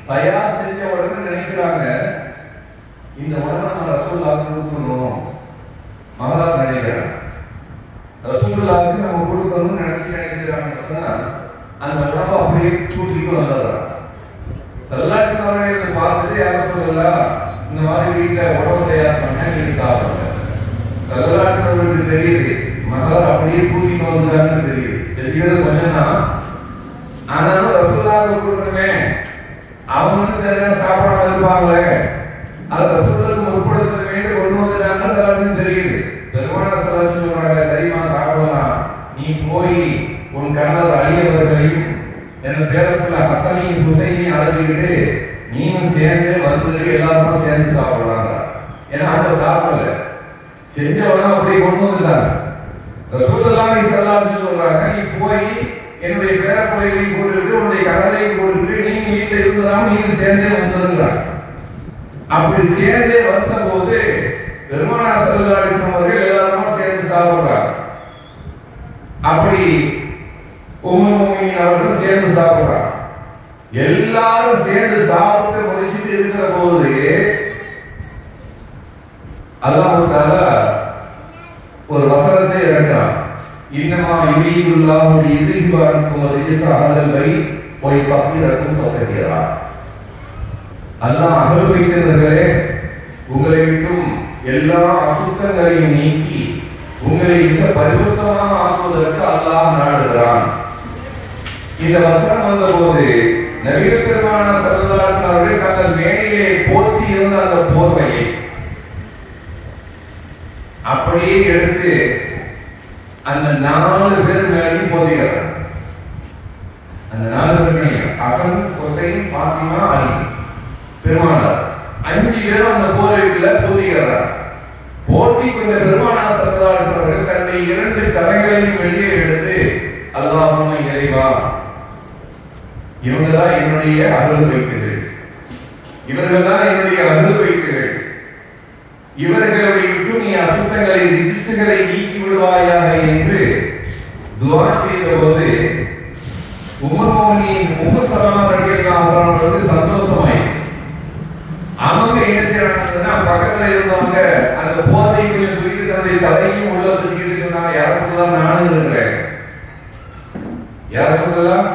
தயார் செஞ்ச உடனே நினைக்கிறாங்க இந்த உடனே நம்ம ரசூலுல்லாஹ்க்கு கொடுக்கணும் மகளார் நினைக்கிறாங்க. ரசூலுல்லாஹ்க்கு நம்ம கொடுக்கணும்னு நினைக்கிறாங்க சொன்னா அந்த உடம்பை அப்படியே தூக்கிட்டு வந்துடுறாங்க. ஸல்லல்லாஹு அலைஹி வஸல்லம் பார்த்துட்டு யார சொல்லலாம் இந்த மாதிரி வீட்டில் உடம்பு தயார் பண்ண நீங்க சாப்பிடுங்க. ஸல்லல்லாஹு அலைஹி வஸல்லம் தெரியுது மகளார் அப்படியே தூக்கிட்டு வந்துட்டாங்கன்னு தெரியுது. தெரிகிறது கொஞ்சம் தான். ஆனாலும் ரசூலுல்லாஹ்க்கு கொடுக்கணுமே அவங்க சரியா சாப்பிடாம இருப்பாங்களே அதை ரசூலுல்லாஹ்க்கு முற்படுத்த வேண்டும் கொண்டு வந்துட்டாங்க சலாத்துன்னு தெரியுது. பெருமானார் ஸல்லல்லாஹு அலைஹி வஸல்லம் சொல்றாங்க சரிமா சாப்பிடலாம் நீ போய் உன் கணவர் அலி அவர்களையும் என் பேரப்புள்ள ஹசனையும் ஹுசைனையும் அழைச்சிக்கிட்டு நீயும் சேர்ந்து வந்து எல்லாருமா சேர்ந்து சாப்பிடலாங்க. ஏன்னா அவங்க சாப்பிடல செஞ்சவனா அப்படியே கொண்டு வந்துட்டாங்க. ரசூலுல்லாஹி ஸல்லல்லாஹு அலைஹி வஸல்லம் சொல்றாங்க நீ போய் என்னுடைய பேரப்பிள்ளைகளையும் கூட்டிட்டு உன்னுடைய கணவரையும் கூட்டிட்டு நீங்க வீட்டில் இருந்ததாம் நீங்க சேர்ந்தே வந்துருந்தாங்க. அப்படி சேர்ந்தே வந்த போது பெருமானார் ஸல்லல்லாஹு அலைஹி வஸல்லம் அவர்கள் எல்லாருமா சேர்ந்து சாப்பிடுறாங்க. அப்படி உம்முல் முஃமினீன் அவர்கள் சேர்ந்து சாப்பிடுறாங்க. எல்லாரும் சேர்ந்து சாப்பிட்டு முடிச்சிட்டு இருக்கிற போது அல்லாஹ் தஆலா ஒரு வசனத்தை இறக்குறான். இன்னமா யுரீதுல்லாஹு லியுذஹிப அன்கும் ரிஜ்ஸ அஹ்லல் பைத் வ யுதஹ்ஹிரக்கும் தத்ஹீரா. அல்லாஹ் அஹ்லுல் பைத்தினர்களே உங்களை விட்டும் எல்லா அசுத்தங்களையும் நீக்கி உங்களை மிக பரிசுத்தமாக ஆக்குவதற்கு அல்லாஹ் நாடுகிறான். இந்த வசனம் வந்தபோது நபிகள் பெருமானார் ஸல்லல்லாஹு அலைஹி வஸல்லம் அவர்கள் தங்கள் மேனிலே போர்த்தி இருந்த அந்த போர்வையை அப்படியே எடுத்து அந்த 4 பேர் மேலேயும் போதிக்கிறார். அந்த 4 பேர் ஹசன் ஹுசைன் ஃபாத்திமா அலி பெருமானார் 5 பேரும் அந்த போர்வைக்குள்ள போதிக்கிறார். போர்த்தி கொண்ட பெருமானார் ஸல்லல்லாஹு அலைஹி வஸல்லம் தன்னை 2 கரங்களையும் வெளியே எடுத்து அல்லாஹ்வும்ம இறைவா இவங்கதான் என்னுடைய அருள் வைக்குகள், இவர்கள்தான் என்னுடைய அருள் வைக்குகள், இவர்களுடைய நீ அசுத்தங்களை ரிஜ்ஸுகளை நீக்கி விடுவாயாக என்று துஆ செய்த போது உம்மு முஃமினீன் உம்மு ஸலமா ரலியல்லாஹு அன்ஹா சந்தோஷமாய் அவங்க என்ன செய்றாங்கன்னா பக்கத்துல இருந்தவங்க அந்த போதை கொஞ்சம் தூக்கி தன்னுடைய தலையும் உள்ள வச்சுக்கிட்டு சொன்னாங்க யார சொல்லலாம் நானும் இருக்கிறேன், யார சொல்லலாம்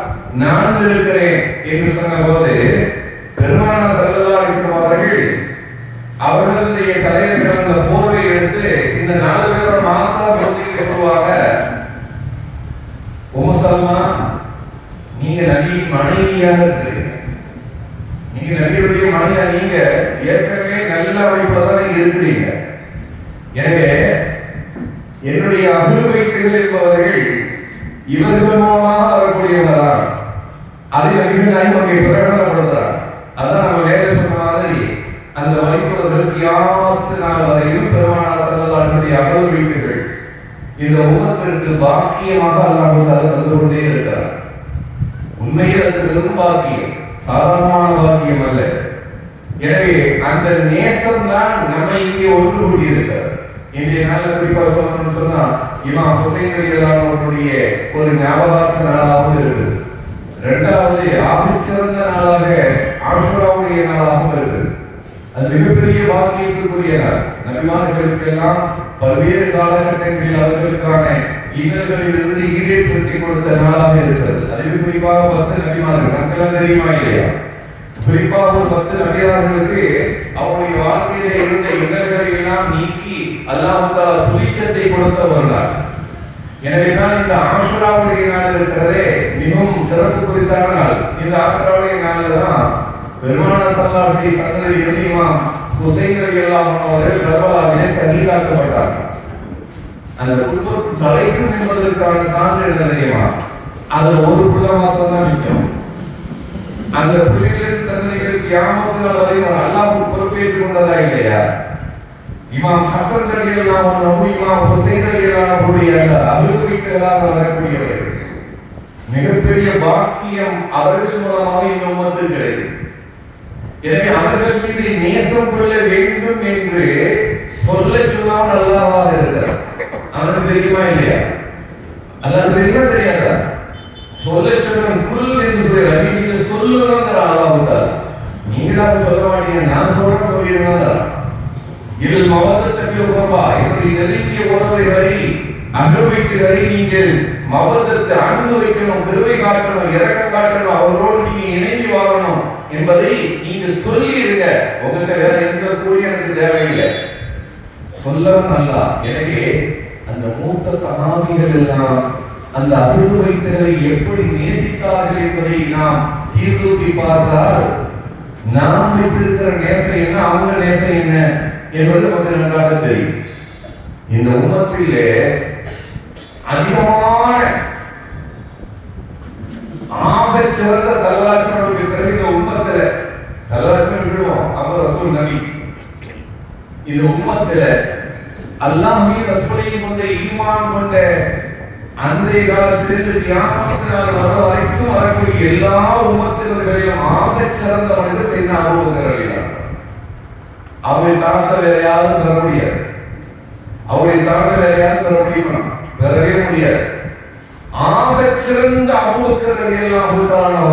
நானும் இருக்கிறேன் என்று சொன்ன போது பெருமானார் ஸல்லல்லாஹு அலைஹி வஸல்லம் அவர்கள் அவர்களுடைய தலையில் கிடந்த போர்வை எடுத்து இந்த 4 பேரோட மாத்திரம் பற்றி சொல்லுவாங்க. உம்மு ஸலமா நீங்க நபியின் மனைவியாக இருக்கிறீங்க, நீங்க நபியுடைய மனைவியா, நீங்க ஏற்கனவே நல்ல அமைப்புல தான் இருக்கிறீங்க. எனவே என்னுடைய அஹ்லுல் பைத்துகள் என்பவர்கள் இவர்கள் மூலமாக வரக்கூடியவர்களா அதை நபிகள் நாயகம் பிரகடனப்படுத்துறார். அதான் நம்ம வேலை சொன்ன மாதிரி அந்த வழிபடுவதற்கு கியாமத் நாள் வரையும் பெருமானார் ஸல்லல்லாஹு அலைஹி வஸல்லம் அஹ்லுல் பைத்துகள் இந்த உம்மத்திற்கு பாக்கியமாக அல்லாஹ் தஆலா தந்து கொண்டே இருக்கிறார். உண்மையில் அது பெரும் பாக்கியம், சாதாரணமான பாக்கியம் அல்ல. எனவே அந்த நேசம் தான் நம்மை இங்கே ஒன்று கூட்டி இருக்கிறது. இன்றைய நாளில் குறிப்பாக சொல்லணும்னு சொன்னா இமாம் ஹுசைன் ரலியல்லாஹு அன்ஹுடைய ஒரு ஞாபகார்த்த நாளாகவும் இருக்குது. 2வது ஆபிச்சிறந்த நாளாக ஆஷுராவுடைய நாளாகவும் இருக்குது. அது மிகப்பெரிய பாக்கியத்திற்குரிய நாள். நபிமார்களுக்கெல்லாம் பல்வேறு காலகட்டங்களில் அவர்களுக்கான இன்னல்களிலிருந்து ஈடேற்றத்தை கொடுத்த நாளாக இருக்கிறது. அதில் குறிப்பாக 10 நபிமார்கள் நமக்கெல்லாம் தெரியுமா இல்லையா? குறிப்பாக 10 நபிமார்களுக்கு அவருடைய வாழ்க்கையிலே இருந்த இன்னல்களை எல்லாம் நீக்கி அல்லாஹ் தஆலா சுபிட்சத்தை கொடுத்தவர்கள். எனவேதான் இந்த ஆஷுராவுடைய நாள் இருக்கிறதே மிகவும் சிறப்பு குறித்தான நாள். இந்த ஆஷுராவுடைய நாளில் தான் பெருமானார் ஸல்லல்லாஹு அலைஹி வஸல்லம் இமாம் ஹுசைன் ரலியல்லாஹு அன்ஹு அவர்கள் கர்பலாவிலே ஷஹீதாக்கப்பட்டார். அந்த குடும்பத்து தலைக்கும் என்பதற்கான சான்று என்ன தெரியுமா? அது ஒரு புள்ள மாத்திரம் தான் மிச்சம். அந்த புள்ளிகளின் சந்ததிகள் கியாமத் நாள் வரை அல்லாஹ் பொறுப்பேற்றுக் கொண்டதா இல்லையா? இமாம் ஹசன் ரலியல்லாஹு அன்ஹு இமாம் ஹுசைன் ரலியல்லாஹு அன்ஹுடைய அஹ்லுல் பைத்களாக வரக்கூடியவர்கள். மிகப்பெரிய பாக்கியம் அவர்கள் மூலமாக இந்த உம்மத்துக்கு கிடைக்கும். எனவே அவர்கள் மீது நேசம் கொள்ள வேண்டும் என்று சொல்ல சொல்லாமல் அல்லாஹ்வாக இருக்கிறார். அவனுக்கு தெரியுமா இல்லையா? அல்லாஹ் தெரியுமா தெரியாதா? சொல்ல சொன்ன குல் என்று சொல்றார். நீங்க சொல்லுங்கங்கற வரை நீங்கள் மவதத்தை அன்பு வைக்கணும், கிருபை காட்டணும், இரக்கம் காட்டணும், அவரோடு நீங்க இணைந்து வாழணும் என்பதை நீங்க சொல்லிடுங்க. உங்கள்கிட்ட வேற எந்த கூலி எனக்கு தேவையில்லை, சொல்லவும் நல்லா. எனவே அந்த மூத்த சகாபிகள் எல்லாம் அந்த அபூ பக்கரை எப்படி நேசித்தார்கள் என்பதை நாம் சீர்தூக்கி பார்த்தால் நாம் வைத்திருக்கிற நேசம் என்ன, அவங்க நேசம் என்ன என்பது நமக்கு நன்றாக தெரியும். இந்த உம்மத்திலே அதிகமான ஆக சிறந்த சல்லாசனுக்கு பிறகு இந்த உம்மத்தில சல்லாசனம் விடுவோம், அவர் ரசூல் நபி. இந்த உம்மத்தில அல்லாஹ் மீது ரசூலையும் கொண்ட ஈமான் கொண்ட அன்றைய காலத்திலிருந்து கியாமத் நாள் வரைக்கும் வரக்கூடிய எல்லா உம்மத்தினர்களையும் ஆக சிறந்த மனிதர் செய்த அபூ பக்கர் ரலியல்லாஹு. அவரை சார்ந்த வேற யாரும் பெற முடியாது, அவரை சார்ந்த வேற யாரும் பெற முடியுமா? பெறவே முடியாது. ஆக சிறந்த அபூ பக்கர் ரலியல்லாஹு தஆலா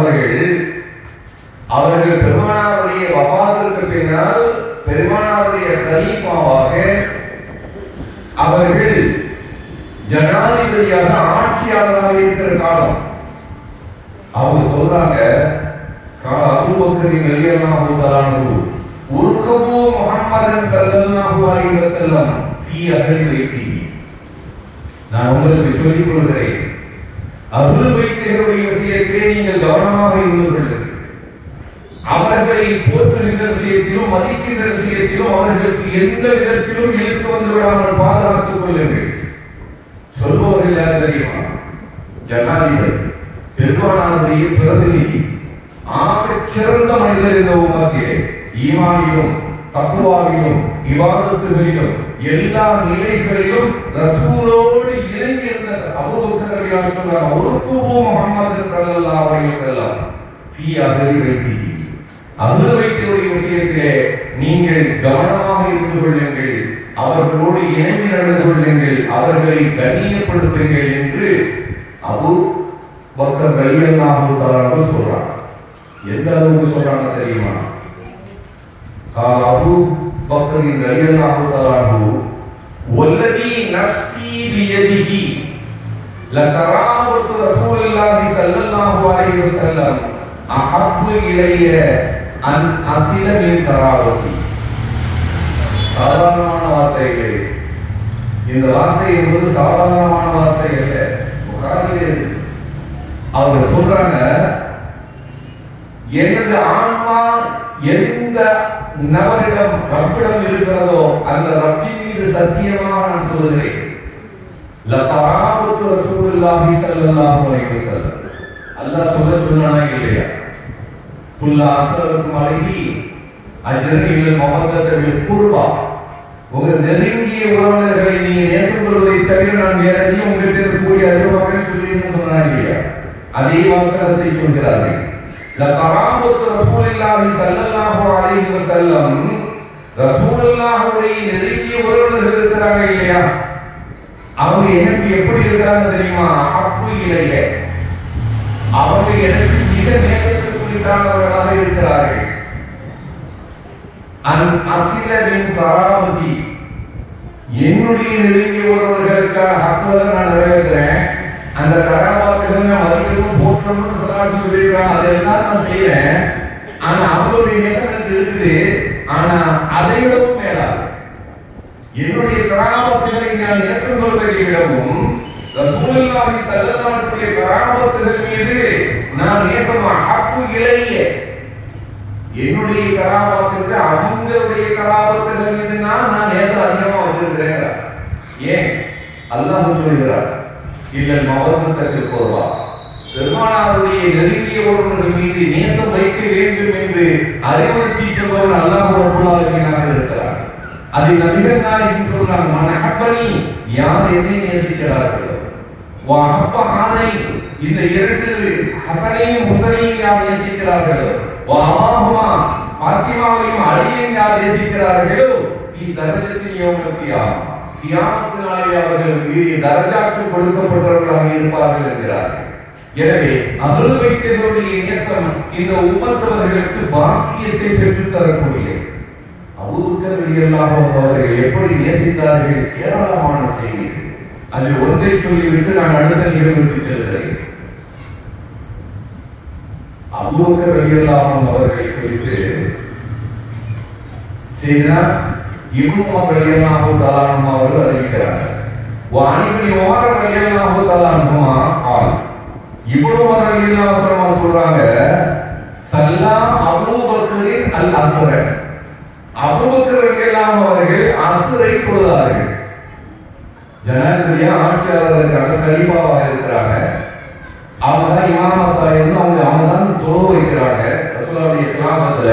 அவர்கள் பெருமானாருடைய வஃபாத்திற்கு பின்னால் பெருமானாருடைய கலீஃபாவாக அவர்கள் ஜனாதிபதியாக ஆட்சியாளராக இருக்கிற காலம். அவங்க சொல்றாங்க, அபூ பக்கர் ரலியல்லாஹு தஆலா உர்கபு முஹம்மதன் ஸல்லல்லாஹு அலைஹி வஸல்லம் ஃபீ அஹ்லி பைத்திஹி. நான் உங்களுக்கு சொல்லிக் கொள்கிறேன், அஹ்லு பைத்தினுடைய விஷயத்திலே நீங்கள் கவனமாக இருந்து கொள்ளுங்கள். அவர்களை போற்றுகின்ற விஷயத்திலும் மதிக்கின்ற விஷயத்திலும் அவர்களுக்கு எந்த விதத்திலும் இழுத்து வந்து விடாமல் பாதுகாத்துக் கொள்ளுங்கள். சொல்பவர்கள் யார் தெரியுமா? ஜனாதிபதி, பெருமானாருடைய பிரதிநிதி, ஆகச் சிறந்த மனிதர். இந்த உம்மத்திலே ஈமானிலும் தக்வாவிலும் இபாதத்துகளிலும் எல்லா நிலைகளிலும் ரசூலோடு இணங்கி இருந்த அபூ பக்கர் ரலியல்லாஹு அன்ஹு உர்கபு முஹம்மது ஸல்லல்லாஹு அலைஹி வஸல்லம் ஃபீ அஹ்லி பைத்திஹி. அஹ்லு பைத்தினுடைய விஷயத்திலே நீங்கள் கவனமாக இருந்து கொள்ளுங்கள், அவர்களோடு இணைந்து நடந்து கொள்ளுங்கள், அவர்களை கண்ணியப்படுத்துங்கள் என்று அபூ பக்கர் ரலியல்லாஹு தஆலா சொல்றாங்க. எந்த அளவுக்கு சொல்றாங்க தெரியுமா? அபூ பக்கர் ரலியல்லாஹு தஆலா வல்லதி நஃப்ஸி பியதிஹி லகராபத்து ரசூலுல்லாஹி ஸல்லல்லாஹு அலைஹி வஸல்லம் அஹப்பு இலைய அன் அஸில மின் கராபத்தி. சாதாரணமான வார்த்தைகள். இந்த வார்த்தை என்பது சாதாரணமான வார்த்தை அல்ல. புகாரிலே அவங்க சொல்றாங்க, எனது ஆன்மா எந்த நபரிடம் ரப்பிடம் இருக்கிறதோ அந்த ரப்பின் மீது சத்தியமாக நான் சொல்கிறேன், லகராபத்து ரசூலுல்லாஹி ஸல்லல்லாஹு அலைஹி வஸல்லம். அல்லாஹ் சொன்னானா இல்லையா? குல்லா அஸ்ஸலத்துக்கும் அலைஹி அஜ்ரன் இல் மவத்தத பில் குர்பா. உங்க நெருங்கிய உறவினர்களை நீங்க நேசம் கொள்வதை தவிர நான் வேற எதையும் உங்கள்கிட்ட இருக்கக்கூடிய அறிவாக சொல்லின்னு சொன்னா இல்லையா? அதே வாசகத்தை சொல்கிறார்கள். லகராபத்து ரசூலுல்லாஹி ஸல்லல்லாஹு அலைஹி வஸல்லம், ரசூலுல்லாஹுடைய நெருங்கிய உறவினர்கள் இருக்கிறாங்க இல்லையா? அவங்க எனக்கு எப்படி இருக்காங்க தெரியுமா? அஹப்பு இலைய, அவங்க எனக்கு மிக நேசத்துக்குரியவர்களாக இருக்கிறார்கள். அன் அஸில மின் கராமதி, என்னுடைய நெருங்கிய உறவினர்களுக்கான ஹக்குகளை நான் நிறைவேற்றுறேன். அந்த கராமத்துகளை நான் மதிக்கணும் போற்றணும்னு சொல்லியிருக்காங்க, அதெல்லாம் நான் செய்யறேன். ஆனா அவங்களுடைய நேசம் எனக்கு இருக்குது. ஆனா அதை விடவும் மேலாக என்னுடைய கராமத்துகளை நான் நேசம் கொள்வதை விடவும் ரசூலுல்லாஹி ஸல்லல்லாஹு அலைஹி வஸல்லம் கராமத்துகள் மீது நான் நேசமா ஹக்கு இலைய, என்னுடைய கராமத்துக்கு அவங்களுடைய கராமத்துகள் மீது நான் நேசம் அதிகமா வச்சிருக்கிறேன். ஏன்? அல்லாஹ் சொல்கிறார், இல்லல் மவத்தத்துக்கு போவா, பெருமானாருடைய நெருங்கிய ஒருவர்கள் மீது நேசம் வைக்க வேண்டும் என்று அறிவுறுத்தி சொல்பவன் அல்லாஹ் ரப்பல் ஆலமீனாக இருக்கிறார். அதை நபிகள் நாயகம் சொல்றாங்க, மன் அஹப்பனி, யார் என்னை நேசிக்கிறார்களோ, வா அஹப்ப ஹாதை, இந்த இரண்டு ஹஸனையும் ஹுசைனையும் யார் நேசிக்கிறார்களோ, வா அபாஹுமா, ஃபாத்திமாவையும் அலியையும் யார் நேசிக்கிறார்களோ, இந்த தரஜத்தில் யௌமல் கியாமah, கியாமத் நாளில் அவர்கள் உயரிய தரஜாக்கள் கொடுக்கப்பட்டவர்களாக இருப்பார்கள் என்கிறார்கள். எனவே அஹ்லு பைத்தினுடைய நேசம் இந்த உம்மத்தவர்களுக்கு பாக்கியத்தை பெற்றுத் தரக்கூடியது. அபூ பக்கர் ரலியல்லாஹு அன்ஹு அவர்கள் எப்படி நேசித்தார்கள்? ஏராளமான செய்திகள். அதில் ஒன்றை சொல்லிவிட்டு நான் அடுத்த நிகழ்வுக்கு செல்கிறேன். அபூபக்கர் ரலியல்லாஹு அன்ஹு அவர்களை குறித்து செய்தா இப்னு உமர் ரலியல்லாஹு தஆலா அன்ஹு அவர்கள் அறிவிக்கிறார்கள். வானிபி உமர் ரலியல்லாஹு தஆலா அன்ஹுமா قال இப்னு உமர் ரலியல்லாஹு அன்ஹு சொல்றாங்க, சல்லா அபூபக்கரின் அல் அஸ்ர, அபூபக்கர் ரலியல்லாஹு அவர்கள் அஸ்ரை தொழுதார்கள். ஜனாதிபதியா ஆட்சியாளர் இருக்காங்க, கலீஃபாவாக இருக்கிறாங்க. அவங்க தான் இமாமத்தா இருந்து அவங்க தான் தொழு வைக்கிறாங்க. ரசூலுல்லாஹி கிலாஃபத்துல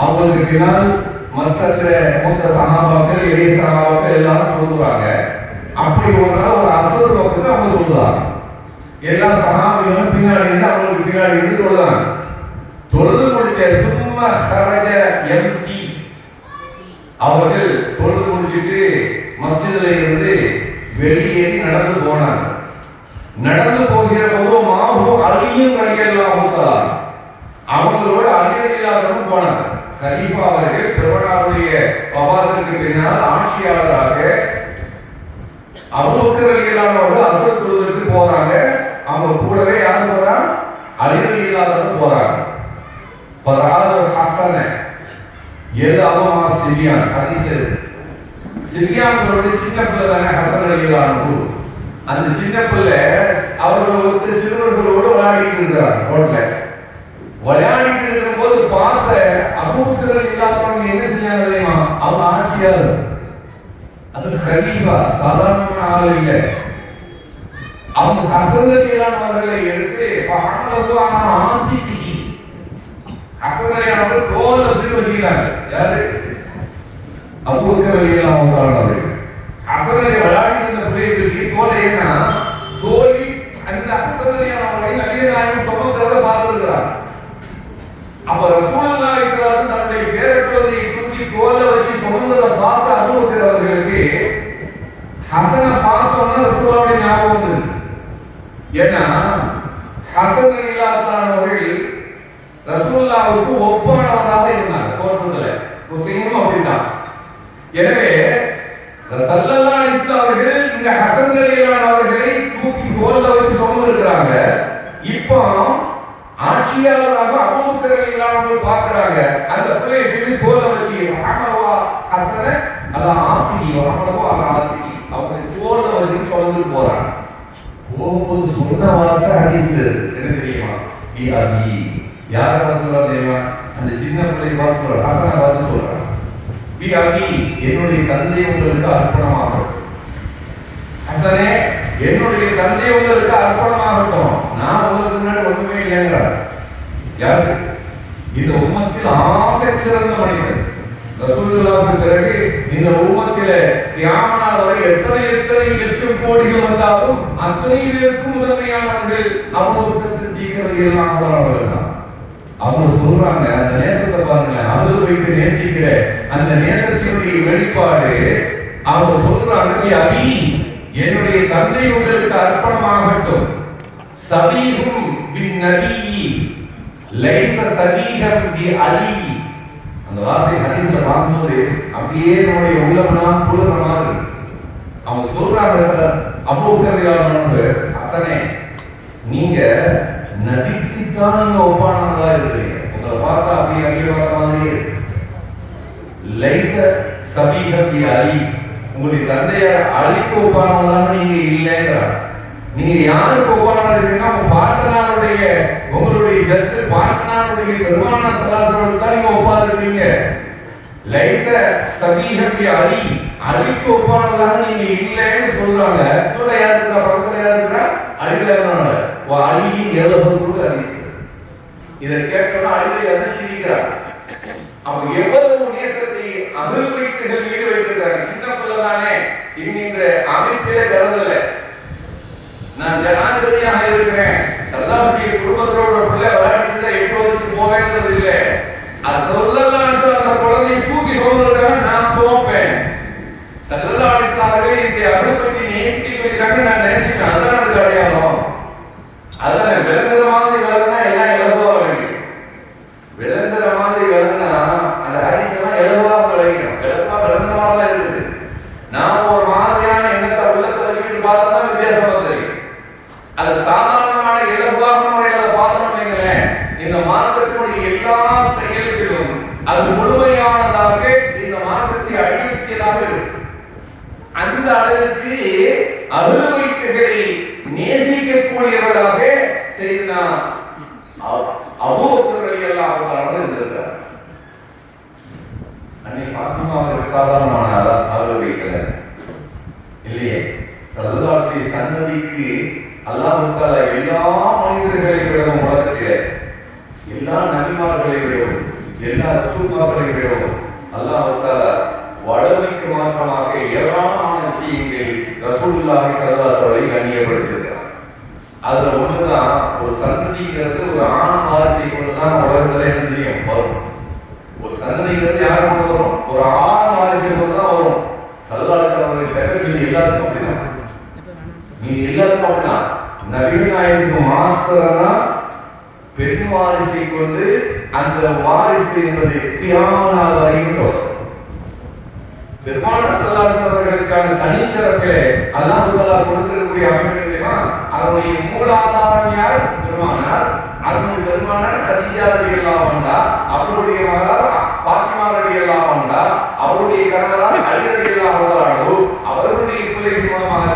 அவங்களுக்கு பின்னால் மற்ற மூத்த சஹாபாக்கள், எளிய சஹாபாக்கள் எல்லாரும் தொழுகிறாங்க. அப்படி ஒரு நாள் ஒரு அஸ்ர் வக்து அவங்க தொழுகிறாங்க. எல்லா சஹாபிகளும் பின்னாடி இருந்து அவங்களுக்கு பின்னாடி இருந்து தொழுகிறாங்க. தொழுது முடிச்ச சும்மா ஹரஜ எம்சி அவர்கள் தொழுது முடிச்சிட்டு மஸ்ஜிதில் இருந்து வெளியேறி நடந்து போனாங்க. நடந்து போகிற போது மாஹு அலியும் ரலியல்லாஹு தஆலா அவங்களோட அலி ரலியல்லாஹு போனாங்க. கலீஃபா அவர்கள் பெருமானாருடைய வஃபாத்திற்கு பின்னால் ஆட்சியாளராக அபூபக்கர் ரலியல்லாஹு அவர்கள் அஸ்ர் தொழுவதற்கு போறாங்க. அவங்க கூடவே யார் போறா? அலி ரலியல்லாஹு போறாங்க. ஃபரால் ஹஸன யதஅமா சிபியான், ஹதீஸ் சிபியான்களோட சின்ன பிள்ளை தானே ஹஸன் ரலியல்லாஹு. அந்த சின்ன பிள்ளை அவர்களோடு சிறுவர்களோடு விளையாடிட்டு இருக்கிறாங்க. ரோட்ல விளையாடிட்டு இருக்கிற போது பார்த்த அபூபக்கர் ரலியல்லாஹு என்ன செஞ்சாங்க தெரியுமா? அவங்க ஆட்சியாளர், அது கலீஃபா, சாதாரணமான ஆள் இல்லை. அவங்க ஹஸன் ரலியல்லாஹு அவர்களை எடுத்து பஹமலஹு அலா ஆதிகி, ஹஸன் ரலியல்லாஹு அவர்கள் தோல்ல தூக்கி வச்சிட்டாங்க. யாரு? அபூபக்கர் ரலியல்லாஹு அவர்கள். ஹஸன் ரலியல்லாஹு விளையாடிட்டு இருந்த பிள்ளைகளுக்கு தோலை என்ன தோல்வி அந்த ஹஸன் ரலியல்லாஹு அவர்களை நபிகள் நாயகம் சுமக்கிறத பார்த்திருக்கிறார். அப்ப ரசூலுல்லாஹி ஸல்லல்லாஹு அலைஹி வஸல்லம் தன்னுடைய பேரக்குழந்தையை தூக்கி தோல்ல வச்சு சுமந்ததை பார்த்த அபூபக்கர் அவர்களுக்கு ஹஸனை பார்த்தோன்னா ரசூலுல்லாஹ்வுடைய ஞாபகம் வந்துருச்சு. ஏன்னா ஹஸன் ரலியல்லாஹு அவர்கள் ரசூலுல்லாஹ்வுக்கு ஒப்பானவராக இருந்தாங்க தோற்றத்துல. ஹுசைனும் அப்படிதான். எனவே ஸல்லல்லாஹு அலைஹி வஸல்லம் அவர்கள் இந்த ஹஸன் ரலியல்லாஹு அவர்களை தூக்கி தோல்ல வச்சு சுமந்திருக்கிறாங்க. இப்போ ஆட்சியாளராக அபூபக்கர் ரலியல்லாஹு அன்ஹு பார்க்கறாங்க. அந்த பிள்ளையை தூக்கி தோல்ல வச்சு ஹமலவா ஹஸன அலா ஆதிகி ஹமலவா அலா ஆதிகி அவங்க தோல்ல வச்சு சுமந்து போறாங்க. போகும்போது சொன்ன வார்த்தை ஹதீஸ்ல இருக்கு. என்ன தெரியுமா? பி அபி, யாரை பார்த்து சொல்றாங்க தெரியுமா? அந்த சின்ன பிள்ளையை பார்த்து சொல்றாங்க, ஹஸனை பார்த்து சொல்றாங்க, பி அபி, என்னுடைய தந்தை உங்களுக்கு அர்ப்பணமாகட்டும். ஹஸனே, என்னுடைய தந்தை உங்களுக்கு அர்ப்பணமாகட்டும். நான் உங்களுக்கு முன்னாடி ஒண்ணுமே இல்லைங்கிறார். யாரு? இந்த உம்மத்தில் ஆக சிறந்த மனிதன் ரசூலுல்லாஹ்வுக்கு பிறகு இந்த உம்மத்திலே கியாமத் நாள் வரை எத்தனை லட்சம் கோடிகள் வந்தாலும் அத்தனை பேருக்கும் முதன்மையானவர்கள் அபூபக்கர் சித்திக் ரலியல்லாஹு அவர்கள் தான். அவங்க சொல்றாங்க, அந்த நேசத்தை பாருங்க, அழுது வைத்து நேசிக்கிற அந்த நேசத்தினுடைய வெளிப்பாடு. அவங்க சொல்றாங்க, அபி, என்னுடைய தந்தை உங்களுக்கு அர்ப்பணமாகட்டும். சபீஹும் பின் நபி லைஸ சபீஹம் பி அலி. அந்த வார்த்தை ஹதீஸ்ல பார்க்கும்போது அப்படியே நம்முடைய உள்ளமெல்லாம் குளிர்ற மாதிரி இருக்கு. அவங்க சொல்றாங்க, சார் அபூபக்கர் ரலியல்லாஹு அன்ஹு, ஹஸனே, நீங்க நபிக்குத்தான் நீங்க ஒப்பானதா இருக்கிறீங்க. உங்களை பார்த்தா அப்படியே அங்கீகார மாதிரி லைஸ சபீஹம் பி அலி, உங்களுடைய தந்தையார் அலிக்கு ஒப்பானவங்களாக நீங்க இல்லைங்கிறார். நீங்க யாருக்கு ஒப்பானவங்க இருக்கீங்கன்னா உங்க பாட்டனாருடைய, உங்களுடைய ஜத்து பாட்டனாருடைய பெருமானா ஸல்லல்லாஹு தான் நீங்க ஒப்பான இருக்கீங்க. லைஸ சபீஹம் பி அலி, அலிக்கு ஒப்பானவங்களாக நீங்க இல்லைன்னு சொல்றாங்க. கூட யார் இருக்கா? பக்கத்துல யார் இருக்கா? அலிகளான அலியின் ஏதோடு அறிவிக்கிறார். இதை கேட்டோம்னா அலியை சிரிக்கிறார். அவங்க எவ்வளவு நேசத்தை அகல்வைத்துகள் மீது வைத்திருக்காங்க. சின்ன பிள்ளை தானே என்கின்ற அமைப்பிலே கருதல. நான் ஜனாதிபதியாக இருக்கிறேன், சல்லாஹுடைய குடும்பத்தோட பிள்ளை விளையாட்டு 8 வருஷத்துக்கு போவேன்றது இல்லை. அது ஸல்லல்லாஹு அலைஹி வஸல்லம் அந்த குழந்தையை தூக்கி சொல்றதுக்காக நான் சுமப்பேன். ஸல்லல்லாஹு அலைஹி வஸல்லம் அவர்களே இந்த அருள்பத்தி நேசிக்கிறாங்க, நான் நேசிப்பேன். அதுதான் அதுக்கு அடையாளம். அதனால விளங்குற மாதிரி விளங்குனா எல்லாம் இலகுவா விளங்கும். விளங்குற மாதிரி விளங்குனா அந்த ஹதீஸ் எல்லாம் இலகுவா விளங்கிடும். இலகுவா விளங்குற மாதிரி இருக்குது. நான் ஒரு மாதிரியான எண்ணத்தை உள்ள எல்லா செயல்களும் அது முழுமையானதாக இந்த மார்க்கத்தை அழிவுத்தியதாக இருக்கும். அந்த அளவுக்கு அஹ்லுல் பைத்துகளை நேசிக்கக்கூடியவர்களாக செய்தனா அபூபக்கர் ரலியல்லாஹு தஆலா இருந்தார். அன்னை ஃபாத்திமா அவர்கள் சாதாரணமான அஹ்லுல் பைத்ல இல்லையே. ஸல்லல்லாஹு அலைஹி சன்னதிக்கு அல்லாஹ் தஆலா எல்லா மனிதர்களை விடவும், உலகத்திலே எல்லா நபிமார்களை விடவும், எல்லா ரசூல்மார்களை விடவும் அல்லாஹ் தஆலா வடமைக்கு மாற்றமாக ஏராளமான விஷயங்களை ரசூலுல்லாஹி ஸல்லல்லாஹு அலைஹி கண்ணியப்படுத்தியிருக்கிறார். அதுல ஒன்றுதான் ஒரு சன்னதிங்கிறது ஒரு ஆண் வாரிசை கொண்டுதான் உலகத்துல தெரியும் வரும். ஒரு சன்னதிங்கிறது யார் கொண்டு வரும்? ஒரு ஆண் வாரிசை கொண்டுதான் வரும். ஸல்லல்லாஹு அலைஹி வஸல்லம் தவிர மீதி எல்லாருக்கும் அப்படிதான். மீதி எல்லாருக்கும் அப்படிதான். நபிகள் நாயகத்துக்கு மாத்திரம்தான் பெண் வாரிசை கொண்டு அந்த வாரிசு என்பது கியாமத் நாள் வரைக்கும் வரும். பெருமானார் ஸல்லல்லாஹு அலைஹி அவர்களுக்கான தனிச்சிறப்பிலே அல்லாஹ் தஆலா கொடுத்திருக்கக்கூடிய அமைப்பு தெரியுமா? அவருடைய மூலாதாரம் யார்? பெருமானார். அதனுடைய பெருமானார் கதீஜா ரலியல்லாஹு அன்ஹா, அவருடைய மகள் ஃபாத்திமா ரலியல்லாஹு அன்ஹா, அவருடைய கணவர் அலி ரலியல்லாஹு அன்ஹு, அவருடைய பிள்ளைகள் மூலமாக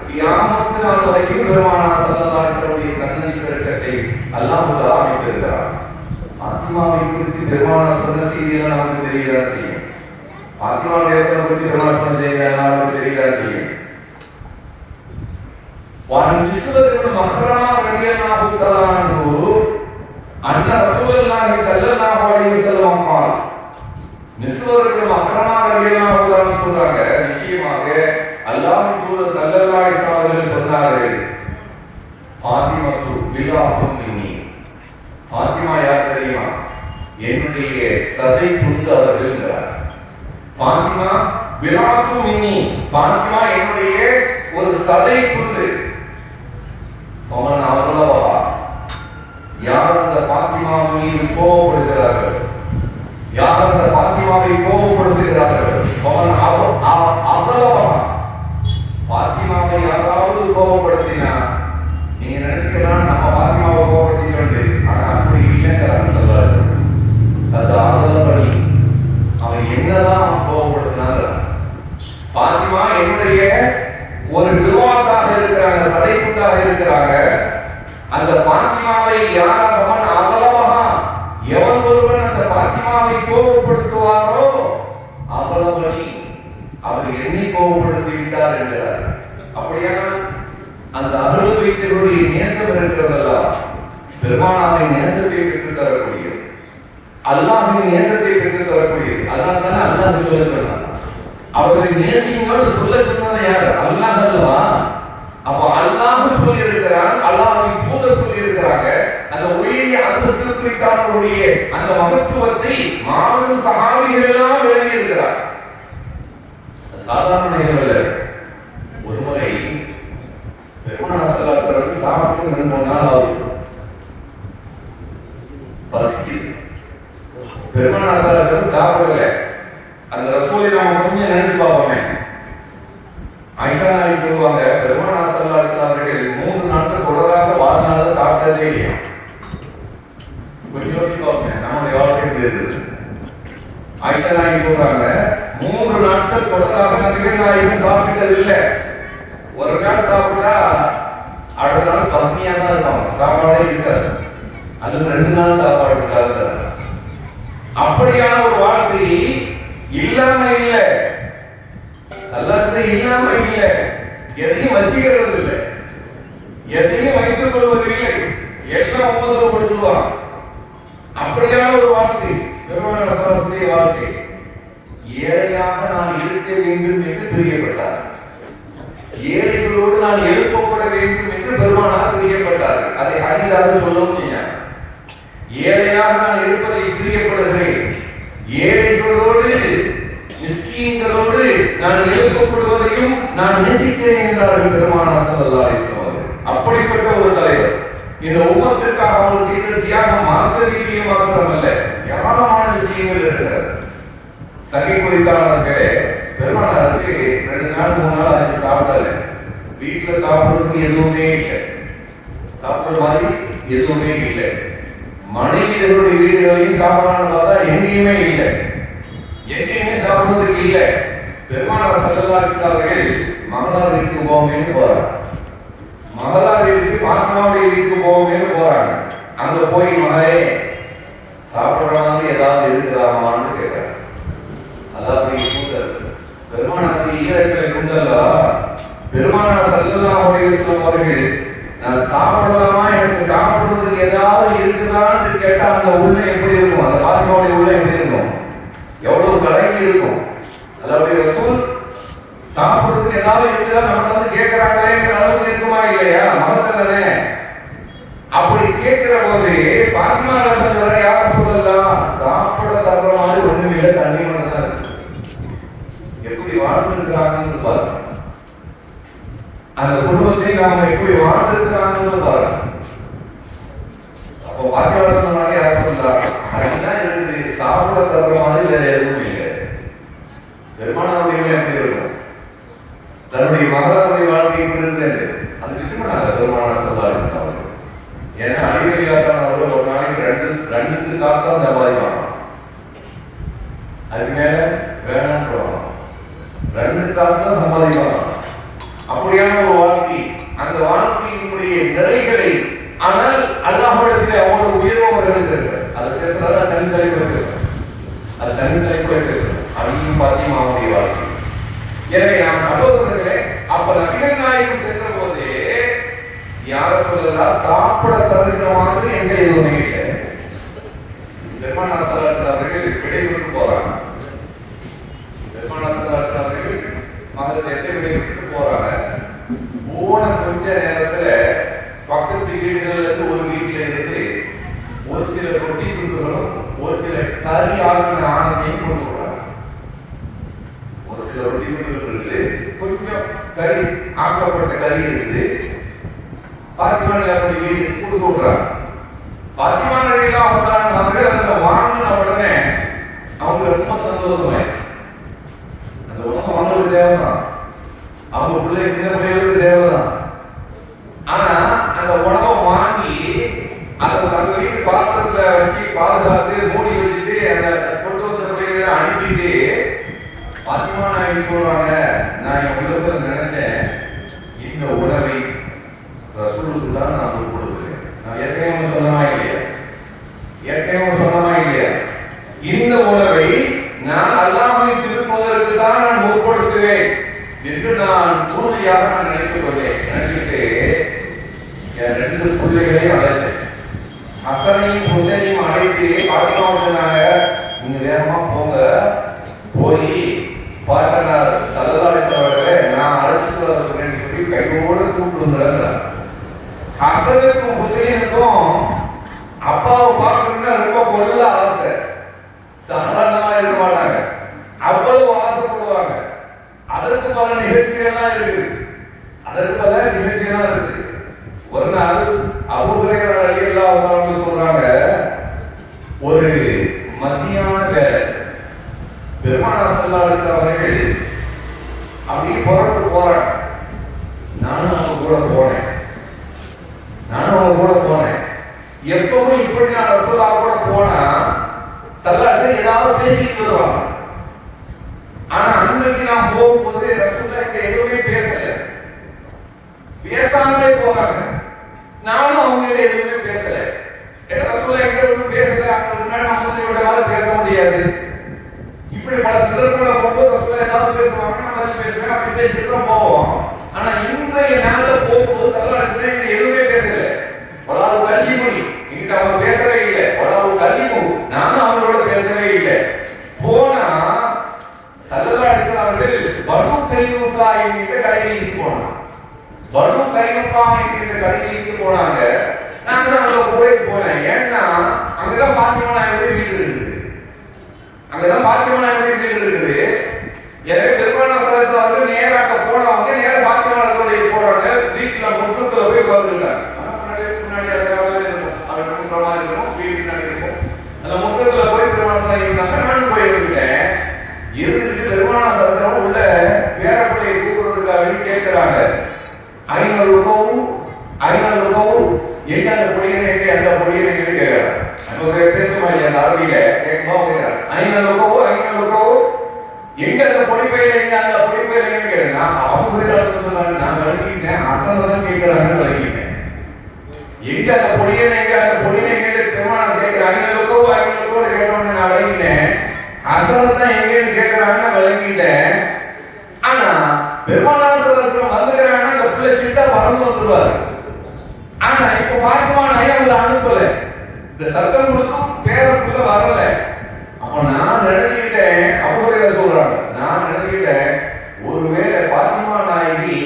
கியாமத் நாள் வரைக்கும் பெருமானார் ஸல்லல்லாஹு அலைஹி வஸல்லம் சன்னதி பெருக்கத்தை அல்லாஹ் தஆலா அமைத்திருக்கிறார். ஃபாத்திமாவை குறித்து பெருமானார் சொன்ன செய்தியெல்லாம் நமக்கு தெரியதான் செய்யும். ஃபாத்திமா நேரத்தை குறித்து பெருமானார் சொன்ன செய்தியெல்லாம் நமக்கு தெரியதான் செய்யும். وعن مسور بن مخرمة رضي الله تعالى عنه أن رسول الله صلى الله عليه وسلم قال مسور بن مخرمة رضي الله تعالى عنه சொல்றாங்க, நிச்சயமாக அல்லாஹ்வின் தூதர் ஸல்லல்லாஹு அலைஹி வஸல்லம் அவர்கள் சொன்னார்கள், ஃபாத்திமத்து பிலாத்தும் மின்னி. ஃபாத்திமா யார் தெரியுமா? என்னுடைய சதை துண்டு அவர்கள் என்றார். ஃபாத்திமா பிலாத்தும் மின்னி, ஃபாத்திமா என்னுடைய ஒரு சதை துண்டு. அவன் அவ்வளவா யார் அந்த ஃபாத்திமா மீது கோபப்படுகிறார்கள், யார் அந்த ஃபாத்திமாவை கோபப்படுத்துகிறார்கள், அவன் அவ்வளவா ஃபாத்திமாவை யாராவது கோபப்படுத்தினா நீங்க நினைச்சுக்கலாம் நம்ம ஃபாத்திமாவை கோபப்படுத்திட்டு, ஆனா அப்படி இல்லைங்கிறாங்க சொல்றாரு. அது ஆதலபடி அவன் என்னதான் கோபப்படுத்தினாங்க. ஃபாத்திமா என்னுடைய ஒரு விவாதாக இருக்கிறாங்க, சதைக்குண்டாக இருக்கிறாங்க. அந்த ஃபாத்திமாவை யாரவன் அவ்வளவா எவன் ஒருவன் அந்த ஃபாத்திமாவை கோபப்படுத்துவாரோ அவ்வளவடி அவர் என்னை கோபப்படுத்தி விட்டார் என்கிறார். அப்படியானால் அந்த அஹ்லுல் பைத்தினுடைய நேசம் இருக்கிறதெல்லாம் பெருமானாரின் நேசத்தை பெற்றுத் தரக்கூடியது, அல்லாஹ்வின் நேசத்தை பெற்றுத் தரக்கூடியது. அதனால தானே அல்லாஹ் சொல்லுகிறார், அவர்களை நேசிங்கன்னு சொல்ல சொன்னது யார்? அல்லாஹ் அல்லவா? அப்ப அல்லாஹ் சொல்லி இருக்கிறான், அல்லாஹ்வின் தூதர் சொல்லி இருக்கிறாங்க. அந்த உயரிய அந்தஸ்துக்காரருடைய அந்த மகத்துவத்தை மாபெரும் சஹாபிகள் எல்லாம் விளங்கி இருக்கிறார். சாதாரண நிகழ்வுல ஒரு முறை பெருமானார் ஸல்லல்லாஹு அலைஹி வஸல்லம் சாப்பிட்டு 2 நாள் ஆகுது, பசிக்குது. பெருமானார் ஸல்லல்லாஹு அலைஹி வஸல்லம் சாப்பிடல. அந்த ரசூலை நாம கொஞ்சம் நினைச்சு பார்ப்போமே. ஆயிஷா நாயகி சொல்லுவாங்க, பெருமானார் ஸல்லல்லாஹு அலைஹி வஸல்லம் அவர்கள் 3 நாட்கள் தொடராக வாழ்நாள சாப்பிட்டதே இல்லையா. கொஞ்சம் யோசிச்சு பார்ப்போமே, நம்முடைய வாழ்க்கை எப்படி இருக்கு. ஆயிஷா நாயகி சொல்றாங்க, 3 நாட்கள் தொடராக நபிகள் நாயகம் சாப்பிட்டது இல்லை. ஒரு நாள் சாப்பிட்டா அடுத்த நாள் பசுமையா தான் இருப்பாங்க, சாப்பாடே இருக்காது. அது 2 நாள் சாப்பாடு இருக்காது. அப்படியான ஒரு வாழ்க்கை இல்லாம இல்ல, சல்லாசனை இல்லாம இல்ல, எதையும் வச்சுக்கிறது இல்லை, எதையும் வைத்துக் கொள்வது இல்லை, எல்லாம் உபதரப்படுத்துவான். அப்படியான ஒரு வாழ்க்கை பெருமானார் ஸல்லல்லாஹு வாழ்க்கை. ஏழையாக நான் இருக்க வேண்டும் என்று பிரியப்பட்டார், ஏழைகளோடு நான் எழுப்பப்பட வேண்டும் என்று பெருமானார் பிரியப்பட்டார். அதை அறிந்தாக சொல்லவும் செய்யார். ஏழையாக நான் இருப்பதை பிரியப்படுகிறேன், ஏழைகளோடு மிஸ்கீன்களோடு நான் எழுப்பப்படுவதையும் நான் நேசிக்கிறேன் என்றார்கள் பெருமானார் ஸல்லல்லாஹு அலைஹி வஸல்லம். அப்படிப்பட்ட ஒரு தலைவர். இந்த உம்மத்திற்காக அவர் செய்த தியாகம் மார்க்க ரீதியில் மாத்திரமல்ல, ஏராளமான விஷயங்கள் இருக்கிறது. சகை குறித்தாளர்களே, பெருமானாருக்கு 2 நாள் 3 நாள் ஆச்சு சாப்பிடல. வீட்டுல சாப்பிடுறதுக்கு எதுவுமே இல்லை, சாப்பிடுற மாதிரி எதுவுமே இல்லை. மனைவி மனிதர்களுடைய வீடுகளையும் சாப்பிடலாம்னு பார்த்தா எங்கேயுமே இல்லை, எங்கேயுமே சாப்பிடுறதுக்கு இல்லை. பெருமானார் ஸல்லல்லாஹு அலைஹி வஸல்லம் அவர்கள் மகளார் வீட்டுக்கு போவேன்னு போறாங்க. மகளார் வீட்டுக்கு பாத்திமாவுடைய வீட்டுக்கு போவேன்னு போறாங்க. அங்க போய் மகளே சாப்பிடுற மாதிரி ஏதாவது இருக்குதாமான்னு கேட்கிறார். அதாவது பெருமானார் ஈரக்கலை குண்டல்லா பெருமானார் ஸல்லல்லாஹு அலைஹி வஸல்லம் அவர்கள் நான் சாப்பிடலாமா, எனக்கு சாப்பிடுறதுக்கு ஏதாவது இருக்குதான்னு கேட்டா அந்த உள்ள எப்படி இருக்கும், அந்த பாத்திமாவுடைய உள்ள எப்படி இருக்கும், எவ்வளவு கலங்கி இருக்கும். அதாவது ரசூல் சாப்பிடுறதுக்கு ஏதாவது இருக்குதா நம்ம வந்து கேட்கிறாங்களேங்கிற அளவுக்கு இருக்குமா இல்லையா, மறந்துதானே. அப்படி கேட்கிற போது பாத்திமா ரலியல்லாஹு யார் சொல்லலாம், சாப்பிட தர்ற மாதிரி ஒண்ணுமே இல்லை, தண்ணி மட்டும் தான் இருக்கு. எப்படி வாழ்ந்துருக்காங்கன்னு பாருங்க, அந்த குடும்பத்தை நாம எப்படி வாழ்ந்துருக்காங்கன்னு பாருங்க. அப்போ பாத்திமா ரலியல்லாஹு யார் சொல்லலாம், அதுதான் இருக்குது, சாப்பிட தர்ற மாதிரி வேற எதுவும் இல்லை. பெருமானாருடைய எப்படி இருக்கும், தன்னுடைய மகனுடைய வாழ்க்கை எப்படி இருந்தது அது விட்டுமானாங்க பெருமானார் ஸல்லல்லாஹு அலைஹி வஸல்லம். ஏன்னா அடிக்கடியாத்தான் அவர்கள் ஒரு நாளைக்கு ரெண்டு காசு தான் சம்பாதிப்பாங்க, அதுக்கு மேல வேணாம்னு சொல்லுவாங்க, 2 காசு தான் சம்பாதிப்பாங்க. அப்படியான ஒரு வாழ்க்கை, அந்த வாழ்க்கையினுடைய நிறைகளை ஆனால் அல்லாஹ்விடத்திலே அவ்வளவு உயர்வு அவர்களுக்கு இருக்கு. அது பேசுறதா தனி தலைப்பு இருக்கு, அது தனி தலைப்பு இருக்கு. அதையும் பாத்தியும் அவனுடைய வாழ்க்கை. எனவே நாம் சகோதரர்களே, அப்ப நபிகள் நாயகம் சென்ற போது யார சொல்லலாம், சாப்பிட தருகிற மாதிரி எங்க எதுவுமே இல்லை. பெருமானார் ஸல்லல்லாஹு அலைஹி அவர்கள் விடைபெற்று போறாங்க. பெருமானார் ஸல்லல்லாஹு அலைஹி அவர்கள் மகத்தை விடைபெற்று போறாங்க. போன கொஞ்ச நேரத்துல பக்கத்து வீடுகள்ல இருந்து ஒரு வீட்டுல இருந்து ஒரு சில ரொட்டி துண்டுகளும் ஒரு சில கறி ஆகின ஆணையும் கொண்டு போறாங்க. ஒரு சில ரொட்டி துண்டுகள் இருக்குது, கொஞ்சம் கறி ஆக்கப்பட்ட கறி இருக்குது. பாத்திமா ரலியல்லாஹு வீட்டுக்கு கொடுத்து விடுறாங்க. பாத்திமா ரலியல்லாஹு அவர்கள் அந்த வாங்கின உடனே அவங்க ரொம்ப சந்தோஷமாயிடுச்சு. அந்த உணவு அவங்களுக்கு தேவைதான், அவங்க பிள்ளை சின்ன பிள்ளைகளுக்கு தேவைதான். ஆனா அந்த உணவை வாங்கி அதை தங்க வீட்டு பாத்திரத்துல வச்சு பாதுகாத்து மூடி வச்சுட்டு அந்த கொண்டு வந்த பிள்ளைகளை அனுப்பிட்டு பாத்திமா நாயகி சொல்றாங்க, நான் என் உள்ளத்துல நினைச்சேன், இந்த உணவை ரசூலுக்கு தான் நான் கொடுக்குறேன். நான் ஏற்கனவே சொன்னமா இல்லையா, இந்த உணவை நான் அல்லாஹ்வை திருப்பதற்கு தான் நான் முற்படுத்துவேன் என்று நான் உறுதியாக நான் நினைத்துக் கொண்டேன். நினைச்சிட்டு என் 2 பிள்ளைகளை அழைத்தேன். ஹசனையும் ஹுசைனையும் அழைத்து பாத்திமா சொன்னாங்க, நீங்க வேகமா போங்க, போய் பாட்டனார் ஸல்லல்லாஹு அலைஹி வஸல்லம் நான் அழைச்சிட்டு வர சொன்னேன்னு சொல்லி கையோடு கூப்பிட்டு வந்துடுறாங்க. ஹசனுக்கும் ஹுசைனுக்கும் அப்பாவை பார்க்கணும்னா ரொம்ப கொள்ள ஆசை, சாதாரணமா இருக்க மாட்டாங்க, அவ்வளவு ஆசைப்படுவாங்க. அதற்கு பல நிகழ்ச்சிகள்லாம் இருக்கு, ஒரு நாள் அபூ ஹுரைரா ரலியல்லாஹு அன்ஹு சொல்றாங்க, ஒரு மத்தியான வேலை பெருமானார் ஸல்லல்லாஹு அலைஹி வஸல்லம் அவர்கள் அப்படியே புறப்பட்டு போறாங்க. நானும் அவங்க கூட போனேன். எப்பவும் இப்படி நான் ரசூலுல்லாஹ் கூட போனா ஸல்லல்லாஹு அலைஹி வஸல்லம் ஏதாவது பேசிட்டு வருவாங்க. ஆனா அன்றைக்கு நான் போகும்போது ரசூலுல்லாஹ் கிட்ட எதுவுமே பேசாமலே போறாங்க. நானும் அவங்க கிட்ட எதுவுமே பேசல. ஏன்னா ரசூலுல்லாஹ் கிட்ட எதுவும் பேசல, அவங்க முன்னாடி நம்ம இவரோட பேச முடியாது. இப்படி பல சந்தர்ப்பங்களை போகும்போது ரசூலுல்லாஹ் ஏதாவது பேசுவாங்க, நம்ம பேசுவேன், அப்படி பேசிட்டு தான் போவோம். ஆனா இன்றைய நாள்ல போகும்போது ஸல்லல்லாஹு அலைஹி வஸல்லம் எதுவுமே பேசல. ஒரு கல்விமொழி இங்க அவங்க பேசவே இல்லை, ஒரு கல்விமொழி நானும் அவங்களோட பேசவே இல்லை. போனா ஸல்லல்லாஹு அலைஹி வஸல்லம் அவர்கள் பனு கைனுகா என்கிற கடைக்கு போனாங்க. நான் அங்க போனேன். ஏன்னா அங்கதான் பாத்திமா நாயகி வீடு இருக்குது. எனவே பெருமானார் ஸல்லல்லாஹு அலைஹி வஸல்லம் நேராக போனவங்க நேரா பாத்திமா நாயகி போறாங்க. வீட்டுல முற்றத்துல போய் உட்கார்ந்துட்டாங்க. முன்னாடி அதுக்காக இருக்கும், அது மாதிரி இருக்கும். பேசுமா இல்லையா அந்த அரபியில கேட்கும்போது ஐநூறு எங்க அந்த பொடிப்பையில எங்க அந்த பொடிப்பையில எங்க கேட்கிறேன் நான் விளங்கிட்டேன் அசனம் தான் கேட்கிறாங்கன்னு விளங்கிட்டேன். எங்க அந்த பொடியனை எங்க அந்த பொடியனை எங்க திருமணம் கேட்கிறேன் ஐநூறு கேட்டோன்னு நான் விளங்கிட்டேன். அசனம் தான் எங்கன்னு கேட்கிறாங்கன்னு விளங்கிட்டேன். ஆனா பெருமானாசனத்துல வந்துக்கிறாங்கன்னா அந்த பிள்ளை சீட்டா பறந்து வந்துருவாரு. ஆனா இப்ப பாக்கியமான ஐயா அவங்களை அனுப்பல, இந்த சத்தம் கொடுத்தும் பேரக்குள்ள வரல. அப்ப நான் நினைச்சுக்கிட்டேன், அவங்க சொல்றாங்க, நான் நினைச்சுக்கிட்டேன் ஒருவேளை பாத்திமா நாயகி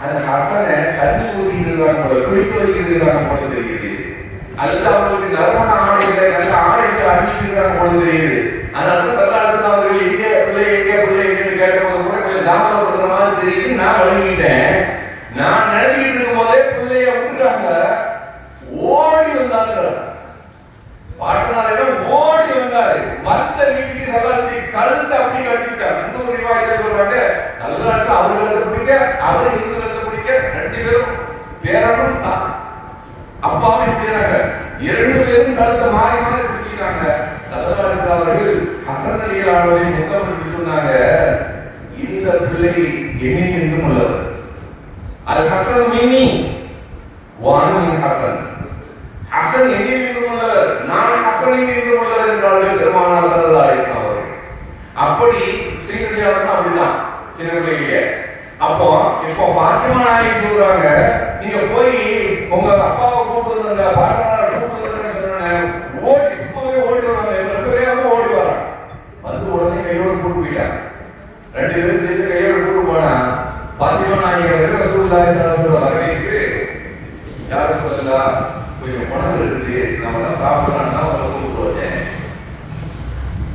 அந்த ஹசனை தண்ணி ஊற்றிக்கிறாங்க போல, குளிக்க வைக்கிறாங்க போல தெரியுது, அல்லது அவங்களுக்கு நறுமண ஆடைகளை நல்ல ஆடைகளை அணிஞ்சிருக்கிறாங்க போல தெரியுது. அதனால சல்லாசன் அவர்கள் எங்கே பிள்ளை எங்கன்னு கேட்டபோது கூட கொஞ்சம் தாமதப்படுற மாதிரி தெரியுது. நான் வழங்கிட்டேன். நான் நினைக்கிட்டு இருக்கும் போதே பிள்ளைய விட்டுட்டாங்க, ஓடி வந்தாங்க. பாட்டனாரிடம் ஓடி வந்தாரு. மத்த வீட்டுக்கு சல்லாசி கழுத்தை அப்படி கட்டிட்டாங்க. இன்னொரு ரிவாயத்தை சொல்றாங்க, சல்லாசி அவர்களுக்கு பிடிக்க அவரை இவங்களுக்கு பிடிக்க ரெண்டு பேரும் பேரனும் தான் அப்பாவும் செய்யறாங்க. இரண்டு பேரும் கழுத்தை மாறி மாறி பிடிச்சிட்டாங்க. சல்லாசி அவர்கள் ஹசன் அலிகளானவரை முத்தமிட்டு சொன்னாங்க, இந்த பிள்ளை என்னைக்கும் உள்ளவர். அல் ஹசன் மின்னி வான் மின் ஹசன். ஹசன் என்னைக்கும் உள்ளவர், நான் ஹசனின் உள்ளவர் என்றார்கள் பெருமானார் ஸல்லல்லாஹு அலைஹி வஸல்லம் அவர்கள். அப்படி ஸ்ரீகிருஷ்ணன் அப்படிதான் சின்ன பிள்ளைங்க. அப்போ இப்போ பாத்திமா நாயகி சொல்றாங்க, நீங்க போய் உங்க அப்பாவை கூப்பிடுங்க, பாட்டனாரை கூப்பிடுங்க, ஓடி சும்மாவே ஓடி வராங்க, ரெண்டு பேரும் ஓடி வராங்க. வந்து உடனே கையோடு கூட்டு போயிட்டாங்க. ரெண்டு பேரும் சேர்த்து கையோடு கூட்டு போனா பாத்திமா நாயகி ரசூலுல்லாஹி ஸல்லல்லாஹு அலைஹி வஸல்லம் வரவேற்று, யார் சொல்லலாம் கொஞ்சம் உணவு இருக்கு, நம்ம சாப்பிடலாம்னா உங்களை கூப்பிட்டு வச்சேன்,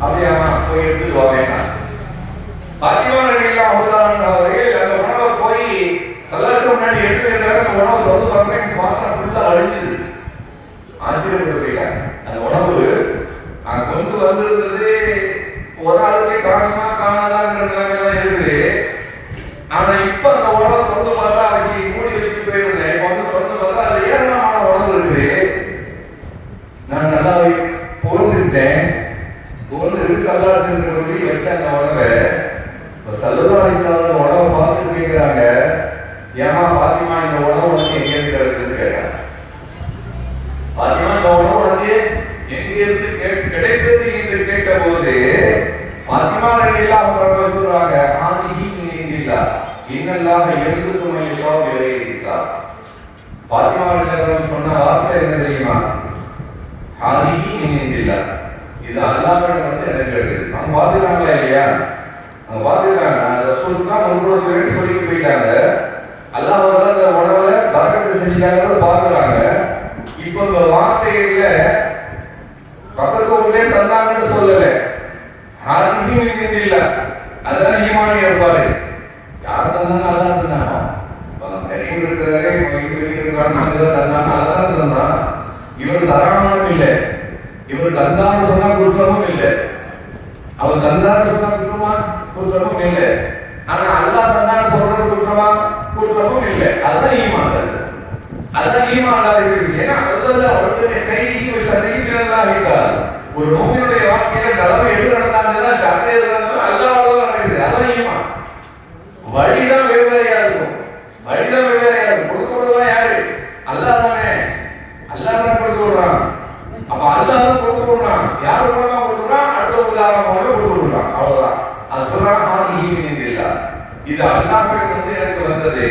அப்படியா போய் எடுத்துட்டு வாங்க. பாத்திமா ரலியல்லாஹு அன்ஹா அவர்கள் அந்த உணவை போய் சல்லல்லாஹு முன்னாடி எடுத்து வைக்கிறாங்க. அந்த உணவு வந்து பார்த்தீங்கன்னா பாத்திரம் ஃபுல்லா அழிஞ்சுது. ஆச்சரியப்பட்டு போயிட்டாங்க. அந்த உணவு அங்க கொண்டு வந்திருந்தது ஒரு ஆளுக்கே காணுமா காணாதாங்கிற நிலைமைதான் இருக்குது. ஆனா இப்ப அந்த உணவை கொண்டு பார்த்தா அன்னைக்கு மூடி வச்சுட்டு போயிருந்தேன். இப்ப வந்து கொண்டு பார்த்தா அதுல ஏராளமான உணவு இருக்குது. நான் நல்லா புகழ்ந்துட்டேன். புகழ்ந்து சல்லாஹ் சொல்லி வச்ச அந்த உணவை சல்லல்லாஹு அலைஹி வஸல்லம் உணவை பார்த்து கேட்கிறாங்க, ஏமா பாத்திமா இந்த உணவு உனக்கு எங்க இருந்து கிடைச்சதுன்னு கேட்டாங்க. பாத்திமா இந்த உணவு உனக்கு எங்க இருந்து கிடைத்தது என்று கேட்ட போது பாத்திமா ரலியல்லாஹு அன்ஹா சொல்றாங்க, ஆதிஹி மின் இன்தில்லாஹ் இன்னல்லாஹ யர்ஸுகு மன் யஷாஉ பிகைரி ஹிசாப். பாத்திமா ரலியல்லாஹு அன்ஹா சொன்ன வார்த்தை என்ன தெரியுமா? ஆதிஹி மின் இன்தில்லாஹ், இது அல்லாஹ்விடம் வந்து எனக்கு கிடைச்சது. அவங்க பாத்துட்டாங்களா இல்லையா? அவங்க பாத்துட்டாங்க. ரசூல் தான் முன்பு சொல்லிட்டு போயிட்டாங்க. அல்லாஹ் அந்த உணவுல பரக்கத்து செஞ்சுட்டாங்க பாக்குறாங்க. இப்ப இந்த வார்த்தையில பக்கத்து உள்ளே தந்தாங்கன்னு சொல்லல, ஆதிஹி மின் இன்தில்லாஹ், அதான் ஈமான் இருப்பாரு. யார் தந்தாங்க? அல்லாஹ் தந்தானோ? நிறைய இருக்கிறாரே தந்தாங்க. இவர் தராமலும் இல்லை, இவர் தந்தான்னு சொன்னா குற்றமும் இல்லை, அவர் தந்தான்னு சொன்னா குற்றமும் இல்லை. ஆனா அல்லாஹ் தந்தான்னு சொல்றது குற்றமும் இல்லை. அதுதான் ஈமான். அதுதான் ஈமான். ஏன்னா ஒரு மூமினுடைய வாழ்க்கையில நிலைமை எது நடந்தாங்கன்னா சட்டை இருந்தாலும் அல்லாஹ்வால நடக்குது. அதான் ஈமான். வழிதான் வெவ்வேறையா இருக்கும். கொடுக்கறதெல்லாம் யாரு? அல்லாஹ் தானே. அல்லாஹ் தான் கொடுத்து விடுறான். அப்ப அல்லாஹ் தான் கொடுத்து விடுறான். யாரு மூலமா கொடுக்குறான்? அடுத்த உதாரணம் மூலமா கொடுத்து விடுறான். அவ்வளவுதான். அது சொல்றான் ஆதிஹி மின் இன்தில்லாஹ். இது அல்லாஹ்விடம் வந்து எனக்கு வந்தது.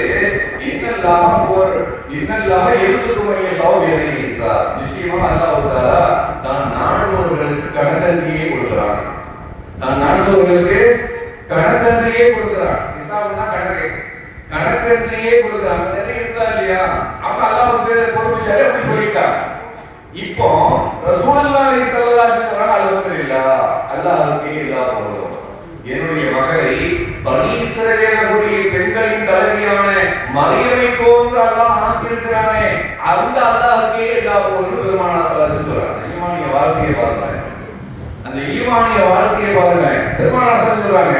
இன்னல்லாஹ யர்ஸுகு மன் யஷாஉ பிகைரி ஹிசாப். நிச்சயமா அல்லாஹ் தஆலா தான் நாடுபவர்களுக்கு கணக்கறியை கொடுக்கிறான். ஹிசாப்னா கணக்கறியை கொடுக்கிறான். நிறைய இருக்கா இல்லையா? அப்ப அல்லாஹ் பேர் பொறுப்பில்லை அப்படி சொல்லிட்டான். இப்போ ரசூலுல்லாஹி ஸல்லல்லாஹு அலைஹி வஸல்லம் அல்ஹம்துலில்லாஹ் அல்லாஹ்வுக்கே எல்லா புகழும். என்னுடைய மகளை பனி இஸ்ரவேலுடைய பெண்களின் தலைவியான மரியமை போன்று அல்லாஹ் ஆக்கியிருக்கிறானே, அந்த அல்லாஹ்வுக்கே எல்லா புகழும் பெருமானார் ஸல்லல்லாஹு அலைஹி வஸல்லம். ஈமானிய வாழ்க்கையை பாருங்க, அந்த ஈமானிய வாழ்க்கையை பாருங்க. பெருமானார் சொல்றாங்க,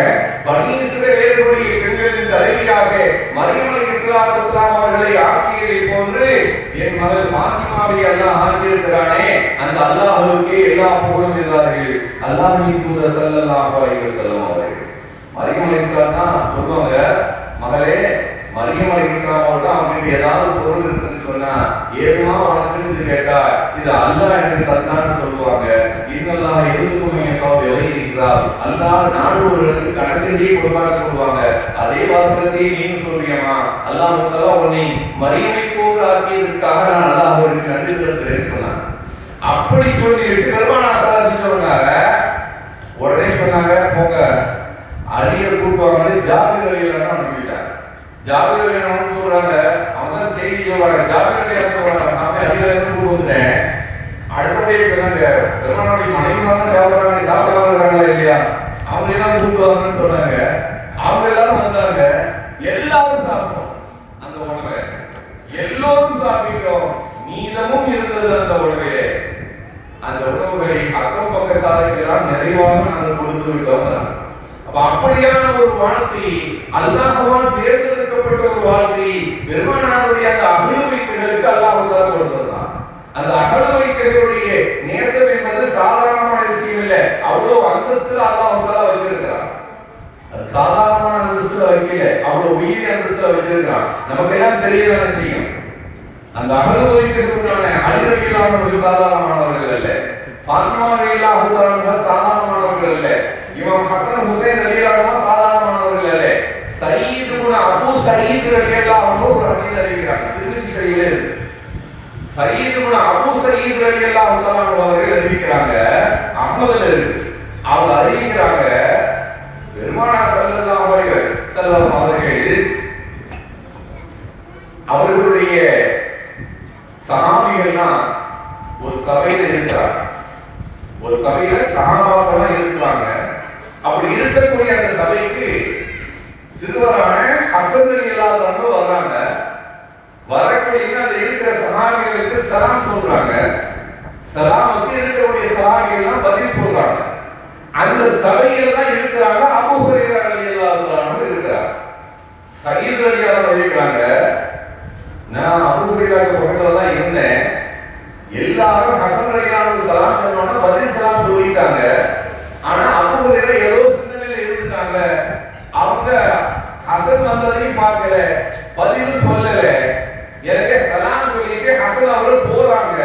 பனி இஸ்ரவேலுடைய பெண்களின் தலைவியாக மரியம் அலைஹிஸ்ஸலாத்து வஸ்ஸலாம் அவர்களை ஆக்கியதை போன்று என் மகள் ஃபாத்திமாவை அல்லாஹ் ஆக்கியிருக்கிறானே, அந்த அல்லாஹ்வுக்கே எல்லா புகழும் இருந்தார்கள். அல்லாஹ்வின் தூதர் ஸல்லல்லாஹு அலைஹி வஸல்லம் அவர்கள் மரியம் அலைஹிஸ்ஸலாம் தான் சொல்லுவாங்க, மகளே மரியம் அலைஹிஸ்ஸலாம் அவர்கள் அவங்களுக்கு ஏதாவது பொருள் இருக்குன்னு சொன்னா ஏதுமா உனக்குன்னு கேட்டா இது அல்லாஹ் எனக்கு தந்தான்னு சொல்லுவாங்க. இன்னல்லாஹ் எதுக்குமே அல்லாஹ் நாடுவர்களுக்கு கணக்கிலேயே கொடுப்பான்னு சொல்லுவாங்க. அதே வாசகத்தையே நீங்க சொல்றீங்கம்மா, அல்லாஹ் சொல்ல உன்னை மரியமை போல் ஆக்கியதற்காக நான் அல்லாஹ் அவருக்கு நன்றி செலுத்துறேன்னு சொன்னாங்க. அப்படி சொல்லிட்டு பெருமானார் சொன்னாங்க. உடனே சொன்னாங்க, போங்க அலியை கூட்டுவாங்க. ஜாபிர் அலியெல்லாம் அனுப்பிட்டாங்க. ஜாபிர் அலியன்னு சொல்றாங்க, அவங்க தான் செய்தி சொல்றாங்க. ஜாபிர் அலியன்னு சொல்றாங்க, நான் அலியிலிருந்து கூட்டு வந்துட்டேன். அடுத்தபடியே சொன்னாங்க, பெருமானுடைய மனைவிமாரெல்லாம் சாப்பிடாம இல்லையா, அவங்க எல்லாம் கூப்பிடுவாங்கன்னு சொன்னாங்க. அவங்க எல்லாரும் வந்தாங்க. எல்லாரும் சாப்பிட்டோம் அந்த உணவை, எல்லோரும் சாப்பிட்டோம். மீதமும் இருந்தது அந்த உணவிலே. அந்த உணவுகளை அக்கம் பக்கத்தாருக்கெல்லாம் நிறைவாக நாங்கள் கொடுத்து விட்டோம். அப்ப அப்படியான ஒரு வாழ்க்கை, அல்லாஹ்வால் தேர்ந்தெடுக்கப்பட்ட ஒரு வாழ்க்கை, பெருமானாருடைய அந்த அகலுவைகளுக்கு அல்லாஹ் கொடுத்ததுதான். அந்த அகலுவைகளுடைய நேசம் என்பது சாதாரணமான விஷயம் இல்லை. அவ்வளவு அந்தஸ்துல அல்லாஹ் வச்சிருக்கிறார். அது சாதாரணமான அந்தஸ்துல வைக்கல, அவ்வளவு உயிரி அந்தஸ்துல வச்சிருக்கிறார். நமக்கு எல்லாம் தெரியதானே செய்யும். அந்த அகலுவைகளுக்கான அலிரவியலானவர்கள் சாதாரணமானவர்கள் அல்ல, ஃபாத்திமா ரலியல்லாஹு சாதாரணமானவர்கள் அல்ல, இமாம் ஹசன் ஹுசைன் ரலியல்லாஹு சாதாரணமானவர்கள் அல்ல. சயீத் இப்னு அபூ சயீத் ரலியல்லாஹு ஒரு ஹதீஸ் அறிவிக்கிறாங்க. திருமதி ஷரீஃபிலே சயீத் இப்னு அபூ சயீத் ரலியல்லாஹு அவர்கள் அறிவிக்கிறாங்க. அஹ்மதுல இருக்கு. அவங்க அறிவிக்கிறாங்க, பெருமானார் ஸல்லல்லாஹு அலைஹி வஸல்லம் அவர்களுடைய சஹாபிகள்லாம் ஒரு சபையில இருக்கிறாங்க. ஒரு சபையில சஹாபாக்கள் இருக்கிறாங்க. அப்படி இருக்கக்கூடிய அந்த சபைக்கு சிறுவரான ஹசன் ரலியல்லாஹு வர்றாங்க. வரக்கூடிய அந்த இருக்கிற சஹாபிகளுக்கு சலாம் சொல்றாங்க. சலாமுக்கு இருக்கக்கூடிய சஹாபிகள் பதில் சொல்றாங்க. அந்த சபையில தான் இருக்கிறாங்க அபூ ஹுரைரா ரலியல்லாஹு அன்ஹு இருக்கிறாங்க. சயீத் ரலியல்லாஹு இருக்கிறாங்க. நான் அபூ ஹுரைராக்கு பக்கத்துல தான் இருந்தேன். எல்லாரும் ஹசன் ரலியல்லாஹு சலாம் சொன்னோம்னா பதில் சலாம் சொல்லிட்டாங்க. ஆனா அபூ ஹுரைரா ஏதோ சிந்தனையில இருந்துட்டாங்க. அவங்க ஹசன் வந்ததையும் பார்க்கல, பதிலும் சொல்லல. எனவே சலாம் சொல்லிட்டு ஹசன் அவர்கள் போறாங்க.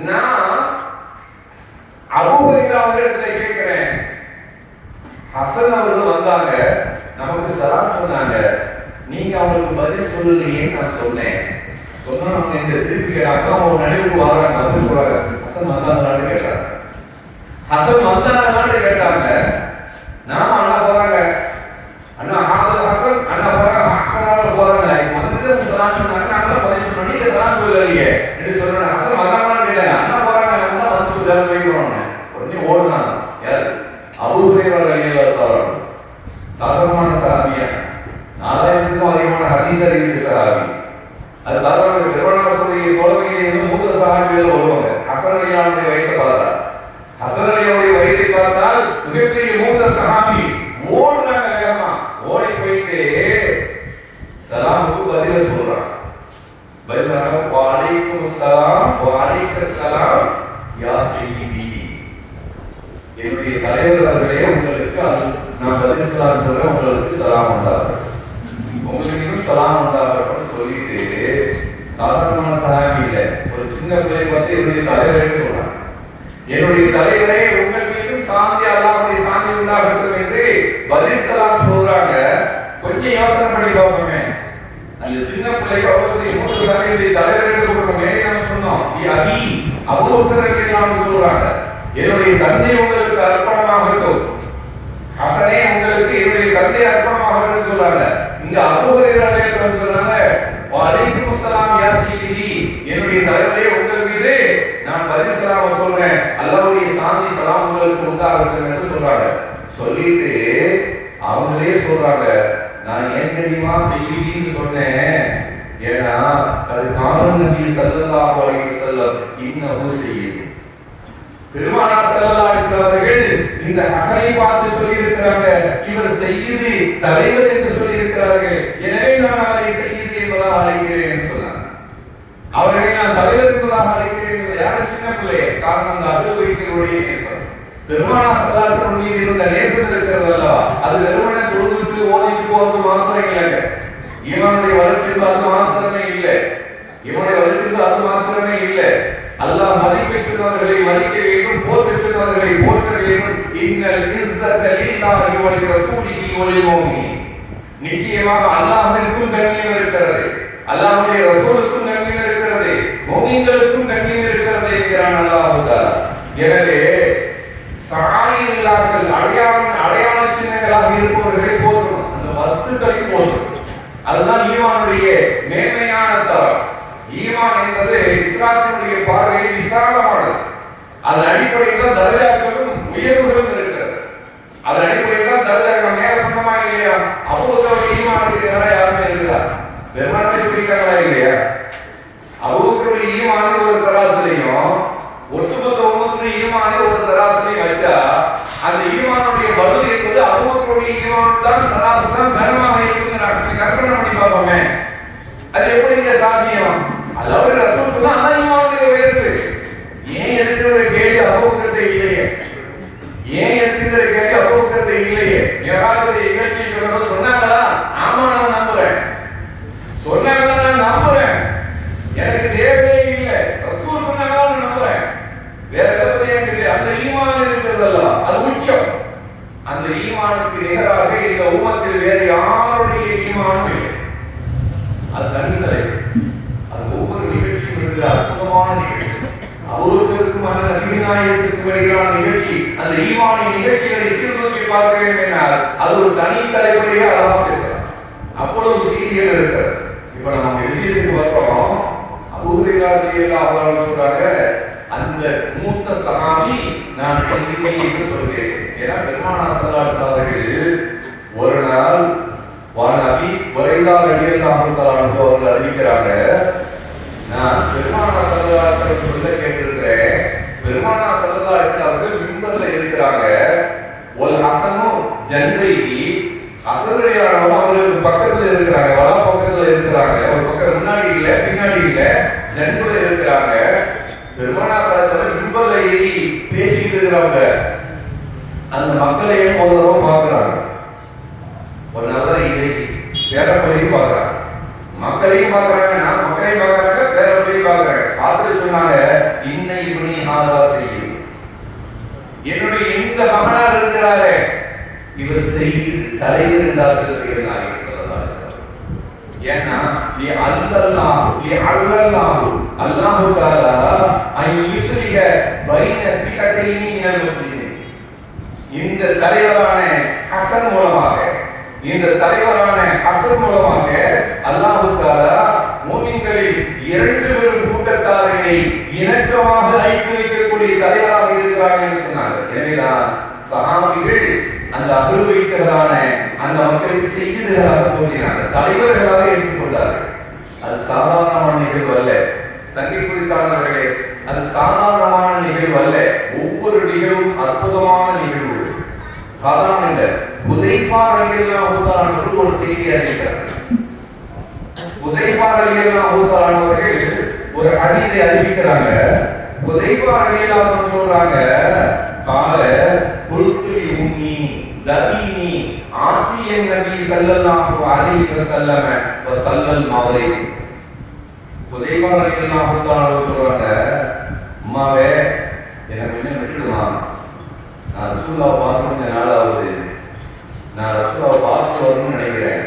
நான் அபூ ஹுரைரா அவர்களை கேட்கிறேன், ஹசன் அவர்கள் வந்தாங்க, நமக்கு சலாம் சொன்னாங்க, நீங்க அவங்களுக்கு பதில் சொல்லலையே. நான் சொன்னேன். சொன்னா அவங்க எங்க திருப்பி கேட்டாங்க. அவங்க நினைவுக்கு வராங்க. அப்படின்னு சொல்றாங்க, ஹசன் வந்தாங்களான்னு கேட்டாங்க. ஹசன் வந்தாங்களான்னு கேட்டாங்க. நாம அண்ணா போறாங்க, அண்ணா ஹாதல் ஹசன் அண்ணா போறாங்க, ஹசனால போறாங்க. வந்து சலாம் சொன்னாங்க, நாங்க பதில் சொன்னோம், நீங்க சலாம் சொல்லலையே என்று சொல்றாங்க. ஹசன் வந்தாங்களான்னு கேட்டாங்க. அண்ணா போறாங்க, அண்ணா வந்து சொல்ல போயிடுவாங்க. உடனே ஓடுனாங்க. யாரு? அபூ ஹுரைரா ரலியல்லாஹு அன்ஹு. சாதாரணமான சஹாபியா, 4000க்கும் அதிகமான ஹதீஸ் அறிவித்த சஹாபி. அது சாதாரண பெருமானார் சொல்லிய தோழமையிலே மூத்த சஹாபிகள் வருவாங்க. ஹசன் ரலியல்லாஹு வயசை பார்த்தா, ஹசன் ரலியல்லாஹு வயதை பார்த்தால் மிகப்பெரிய மூத்த சஹாபி. ஓடுறாங்க வேகமா. ஓடி போயிட்டு சலாமுக்கு பதில சொல்றாங்க. பதிலாக வலைக்கும் சலாம் வலைக்கும் சலாம் யா சய்யிதி, என்னுடைய தலைவர் அவர்களே, உங்களுக்கு நான் பதில் சலாம் சொல்றேன், உங்களுக்கு சலாம் உண்டாகும், உங்களுக்கு சலாம் உண்டாகட்டும் சொல்லிட்டு சாதாரணமான சஹாபி இல்லை, ஒரு சின்ன பிள்ளை பார்த்து என்னுடைய தலைவரே சொல்றாங்க. என்னுடைய தலைவரே, உங்கள் மீதும் சாந்தி அல்லாஹ்வுடைய சாந்தி உண்டாகட்டும் என்று பதில் சலாம் சொல்றாங்க. கொஞ்சம் யோசனை பண்ணி பார்ப்போமே. அந்த சின்ன பிள்ளை அவர்களுடைய மூத்த சஹாபியுடைய தலைவரே சொல்றோம். ஏன் சொன்னோம்? அபி அபூ பக்கர் ரலியல்லாஹு அன்ஹு சொல்றாங்க, என்னுடைய தந்தை உங்களுக்கு அர்ப்பணமாகட்டும், ஹசனே உங்களுக்கு என்னுடைய தந்தை அர்ப்பணமாகட்டும் சொல்றாங்க. இங்க அபூ ஹுரைரா ரலியல்லாஹு சொல்றாங்க, வலைக்கும் ஸலாம் யா சய்யிதி, என்னுடைய தலைவரே, உங்கள் மீது நான் பதில் சலாம் சொல்றேன், அல்லாஹ்வுடைய சாந்தி சலாம் உங்களுக்கு உண்டாகட்டும் என்று சொல்றாங்க. சொல்லிட்டு அவங்களே சொல்றாங்க, நான் ஏன் தெரியுமா சய்யிதின்னு சொன்னேன்? ஏன்னா அது காரணம் நபி ஸல்லல்லாஹு அலைஹி வஸல்லம் இன்னஹு சய்யித். பெருமானார் ஸல்லல்லாஹு அலைஹி வஸல்லம் அவர்கள் இந்த ஹசனை பார்த்து சொல்லி இருக்கிறாங்க, இவர் செய்யுது தலைவர் என்று சொல்லி இருக்கிறார்கள். எனவே நான் அவரை செய்யுது என்பதாக அழைக்கிறேன் என்று சொன்னார். அவர்களை நான் தலைவர் என்பதாக அழைக்கிறேன் என்பது யாரும் சின்ன பிள்ளை. காரணம் அந்த அனுபவிக்கிறவருடைய நேசம். பெருமானார் ஸல்லல்லாஹு அலைஹி வஸல்லம் மீது இருந்த நேசம் இருக்கிறது அல்லவா, அது வெறுமனே தொழுதுட்டு ஓதிட்டு போறது மாத்திரம் இல்லைங்க. ஈமானுடைய வளர்ச்சிக்கு அது மாத்திரமே இல்லை. ஈமானுடைய வளர்ச்சிக்கு அது மாத்திரமே இல்லை. அல்லாஹ் மதிக்க சொன்னவர்களை மதிக்க வேண்டும், போற்ற சொன்னவர்களை போற்ற வேண்டும். இன்னல் இஸ்ஸத லில்லாஹி வ லிரசூலிஹி வ லில் முஃமினீன். நிச்சயமாக அல்லாஹ்விற்கும் கண்ணியம் இருக்கிறது, அல்லாஹ்வுடைய ரசூலுக்கும் கண்ணியம் இருக்கிறது, முஃமின்களுக்கும் கண்ணியம் இருக்கிறது என்கிறான் அல்லாஹ் தஆலா. எனவே சாயில்லாக்கள் அடையாள சின்னங்களாக இருப்பவர்களை போற்றணும், அந்த வஸ்துக்களை போற்றணும். அதுதான் ஈமானுடைய மேன்மையான தரம். ஈமான் என்பது இஸ்லாத்தினுடைய பார்வையில் விசாலமானது. அதன் அடிப்படையில் தான் தர்ஜாக்களும் உயர்வுகளும் இருக்கிறது. அதன் அடிப்படையில் தான் தர்ஜாக்கள் மேல சொந்தமா இல்லையா. அபூபக்கருடைய ஈமானுக்கு நேரா யாருமே இருக்கிறார், பெருமானே சொல்லிட்டாங்களா இல்லையா. அபூபக்கருடைய ஈமானை ஒரு தராசிலையும் ஒட்டுமொத்த உம்மத்துடைய ஈமானை ஒரு தராசிலையும் வச்சா அந்த ஈமானுடைய பலு என்பது அபூபக்கருடைய ஈமான் தான் தராசு தான் கனமாக இருக்குன்னு கற்பனை பண்ணி பார்ப்போமே. அது எப்படிங்க சாத்தியம்? அல்லாஹ்வுடைய ரசூல் சொன்னா அல்லாஹ் ஈமானுடைய உயர்வு. ஏன் எதுக்குற கேள்வி அபூபக்கர்ட்ட இல்லையே? ஏன் எதுக்குற கேள்வி அபூபக்கர்ட்ட இல்லையே? யாராவது இயற்கை சொல்றது சொன்னாங்களா? ஆமா நான் நம்புறேன். சொன்னாங்களா? நான் நம்புறேன். எனக்கு தேவையே இல்லை. ரசூல் சொன்னாங்களா? நான் நம்புறேன். வேற எதுவுமே இல்லை. அந்த ஈமான் இருக்கிறதல்ல, அது உச்சம். அந்த ஈமானுக்கு நிகராக இந்த உம்மத்தில் வேற யாருடைய ஈமானும் இல்லை. அது தனித்தலை. அது ஒவ்வொரு நிகழ்ச்சியும் இருக்கிற அற்புதமான நிகழ்ச்சி. அவர்களுக்கும் அந்த நபிநாயகத்துக்கும் இடையிலான நிகழ்ச்சி, அந்த ஈமானின் நிகழ்ச்சிகளை சீர்தூக்கி பார்க்க வேண்டும் என்றால் அது ஒரு தனி தலைமுறையே அழகா பேசலாம். அவ்வளவு செய்திகள் இருக்கிறது. இப்ப நம்ம விஷயத்துக்கு வர்றோம். அபூ ஹுரைரா ரலியல்லாஹு அன்ஹு சொல்றாங்க, அந்த மூத்த சஹாபி நான் சந்திப்பேன் என்று சொல்கிறேன். ஏன்னா பெருமானார் ஸல்லல்லாஹு அலைஹி வஸல்லம் அவர்கள் ஒரு நாள் வானபி ஹுரைரா ரலியல்லாஹு அன்ஹு அவர்கள் அறிவிக்கிறாங்க, நான் பெருமானார் ஸல்லல்லாஹு அலைஹி வஸல்லம் சொல்ல கேட்டிருக்கிறேன். பெருமானார் ஸல்லல்லாஹு அலைஹி வஸல்லம் அவர்கள் மிம்பர்ல இருக்கிறாங்க. ஒல் ஹஸனு ஜன்தைஹி, ஹஸனுடைய அவர்களுக்கு பக்கத்துல இருக்கிறாங்க, வலா பக்கத்துல இருக்கிறாங்க. ஒரு பக்கம் முன்னாடி இல்ல பின்னாடி இல்ல, ஜன்புல இருக்கிறாங்க. பெருமானார் ஸல்லல்லாஹு அலைஹி வஸல்லம் மிம்பர்ல ஏறி பேசிட்டு இருக்கிறாங்க. அந்த மக்களையும் ஒரு தடவை பார்க்கிறாங்க. ஒரு நல்ல இதை வேற போய் பார்க்கறாங்க, மக்களையும் பார்க்கறாங்க, நான் மக்களையும் பார்க்கறாங்க, வேற போய் பார்க்கறாங்க. பார்த்துட்டு சொன்னாங்க, இன்ன இப்னி ஹாதா செய்யுது, என்னுடைய இந்த மகனார் இருக்கிறாரே இவர் செய்யுது தலைவர் என்றார்கள் நாயகம் ஸல்லல்லாஹு அலைஹி வஸல்லம். ஏன்னா அல்லாஹ் தஆலா ஐ யுஸ்லிஹ பைன ஃபிகதைனி மினல் முஸ்லிமீன். இந்த தலைவரான ஹஸன் மூலமாக அல்லாஹ் தஆலா மூமின்களில் இரண்டு பெரும் கூட்டத்தார்களை இணக்கமாக ஐக்கிய வைக்கக்கூடிய தலைவராக இருக்கிறார் என்று சொன்னார். எனவேதான் சஹாபிகள் அந்த அஹ்லுல் பைத்களான அந்த மக்களை செய்திகளாக போற்றினார்கள், தலைவர்களாக ஏற்றுக்கொண்டார்கள். அது சாதாரணமான நிகழ்வு அல்ல. சங்கை குறித்தாளர்களே, அது சாதாரணமான நிகழ்வு அல்ல. ஒவ்வொரு நிகழ்வும் அற்புதமான நிகழ்வு. சாதாரண இல்ல. ஹுதைஃபா ரலியல்லாஹு அன்ஹு ஒரு செய்தி அறிவிக்கிறார். ஹுதைஃபா ரலியல்லாஹு அவர்கள் ஒரு ஹதீஸை அறிவிக்கிறாங்க. ஹுதைஃபா ரலியல்லாஹு அன்ஹு சொல்றாங்க, قال قلت لأمي ذبيني آتي النبي صلى الله عليه وسلم وصلى المغرب. ஹுதைஃபா ரலியல்லாஹு அன்ஹு சொல்றாங்க, அம்மாவே எனக்கு கொஞ்சம் விட்டுடுமா, நான் ரசூலுல்லாஹ் பார்த்து கொஞ்ச நாள் ஆகுது, நான் ரசூலுல்லாஹ் பார்த்து வரணும்னு நினைக்கிறேன்,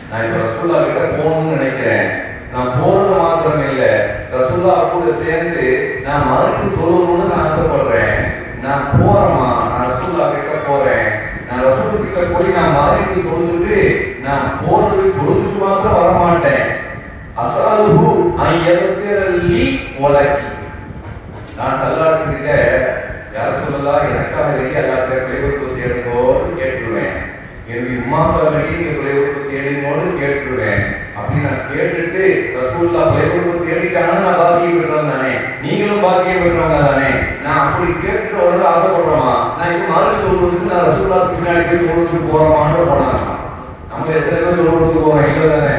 நான் இப்ப ரசூலுல்லாஹ் கிட்ட போகணும்னு நினைக்கிறேன். நான் போறது மாத்திரம் இல்லை, ரசூலுல்லாஹ் கூட சேர்ந்து நான் மறுத்து தொழுகணும்னு நான் ஆசைப்படுறேன். நான் போறேமா, நான் ரசூலுல்லாஹ் கிட்ட போறேன், நான் ரசூல் கிட்ட போய் நான் மறுத்து தொழுதுட்டு நான் போறது தொழுதுட்டு மாத்திரம் வரமாட்டேன். அஸ்அலுஹு அன் யக்ஃபிரலி வலகி. நான் ஸல்லல்லாஹு அலைஹி கிட்ட யா ரசூலுல்லாஹ் எனக்காக வேண்டி அல்லாஹ்வை குறைவுக்கு தேடுங்கோன்னு கேட்டுருவேன், என்னுடைய உம்மாக்காக வேண்டி குறைவுக்கு தேடுங்கோன்னு கேட்டுருவேன். அப்படி நான் கேட்டுட்டு ரசூலுல்லாஹ் குறைவுக்கு தேடிட்டாங்கன்னு நான் பாக்கியம் பெற்றவன் தானே, நீங்களும் பாக்கியம் பெற்றவங்க தானே. நான் அப்படி கேட்டுட்டு ஒரு ஆசைப்படுறோமா, நான் இப்ப மறுத்து தொழுவதுக்கு நான் ரசூலுல்லாஹ்க்கு பின்னாடி போய் தொழுவதுக்கு போறோமான்னு போனாங்க. நம்ம எத்தனை பேர் தொழுவதுக்கு போறோம்? இல்லை தானே,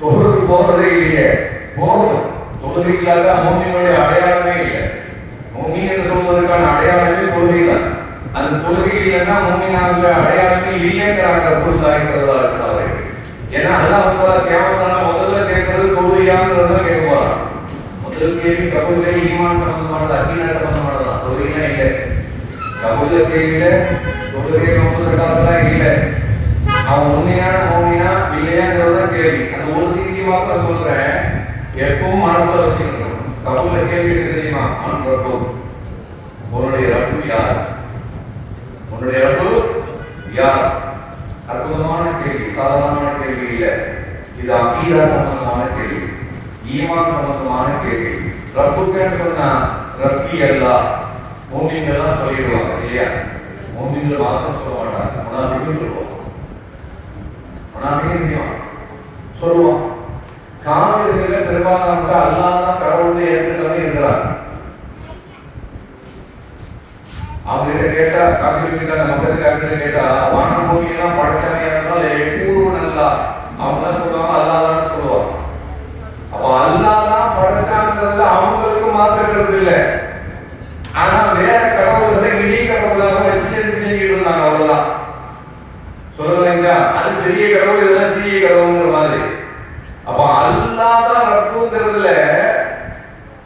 தொழுவதுக்கு போறதே இல்லையே. போகணும். தொழுகைக்காக மூமினுடைய அடையாளமே இல்லை. மூமின் என்று சொல்வதற்கான அடையாளமே தொழுகை தான். அந்த தொழுகை இல்லைன்னா மூமினாக அடையாளமே இல்லைங்கிறாங்க ரசூலுல்லாஹி ஸல்லல்லாஹு அலைஹி வஸல்லம் அவர்கள். ஏன்னா அல்லாஹ் தஆலா கியாமத்தான முதல்ல கேட்கறது தொழுகையாங்கிறத கேட்க போறான். முதல் கேள்வி கபூலே ஈமான் சம்பந்தமானது, அக்கீதா சம்பந்தமானது தான். தொழுகைலாம் இல்லை. கபூல கேள்வியில தொழுகை நோக்கத்துக்காகலாம் இல்லை. அவன் உண்மையான மூமினா இல்லையாங்கிறதான் கேள்வி. அந்த ஒரு செய்தி மாத்திரம் சொல்றேன், எப்பவும் மனசுல வச்சுக்கணும். கபூல கேள்வி தெரியுமா? மன் ரப்பு, உன்னுடைய ரப்பு யார்? உன்னுடைய ரப்பு யார்? அற்புதமான கேள்வி, சாதாரணமான கேள்வி இல்லை. இது அக்கீதா சம்பந்தமான கேள்வி, ஈமான் சம்பந்தமான கேள்வி. ரப்புக்குன்னு சொன்னா ரப்பி அல்லாஹ். மூமின்கள் சொல்லிடுவாங்க இல்லையா? மூமின்கள் மாத்திரம் சொல்ல மாட்டாங்க, முனாஃபிக்கும் சொல்லுவாங்க. முனாஃபிக்கும் செய்வான் சொல்லுவான். காவிரிகள் பெரும்பாலான அல்லாஹ் தான் கடவுளை ஏற்றுக்கிறவங்க இருக்கிறாங்க. அவங்க கிட்ட கேட்டா, காவிரிகிட்ட மக்கள் காவிரிகிட்ட கேட்டா, வானம் பூமியெல்லாம் படைத்தவையா இருந்தாலும் கூறும் நல்லா அவங்க தான் சொல்லுவாங்க, அல்லாஹ் தான் சொல்லுவாங்க. அப்ப அல்லாஹ் தான் படைச்சாங்கிறதுல அவங்களுக்கும் மாற்றுக்கிறது இல்லை. ஆனா வேற கடவுள்களை இடி கடவுளாக வச்சு செஞ்சுட்டு இருந்தாங்க, அவ்வளவுதான். சொல்லலைங்களா? அது பெரிய கடவுள், இதெல்லாம் சிறிய கடவுள்ங்கிற மாதிரி. அப்ப அல்லாஹ் தான் ரப்புங்கிறதுல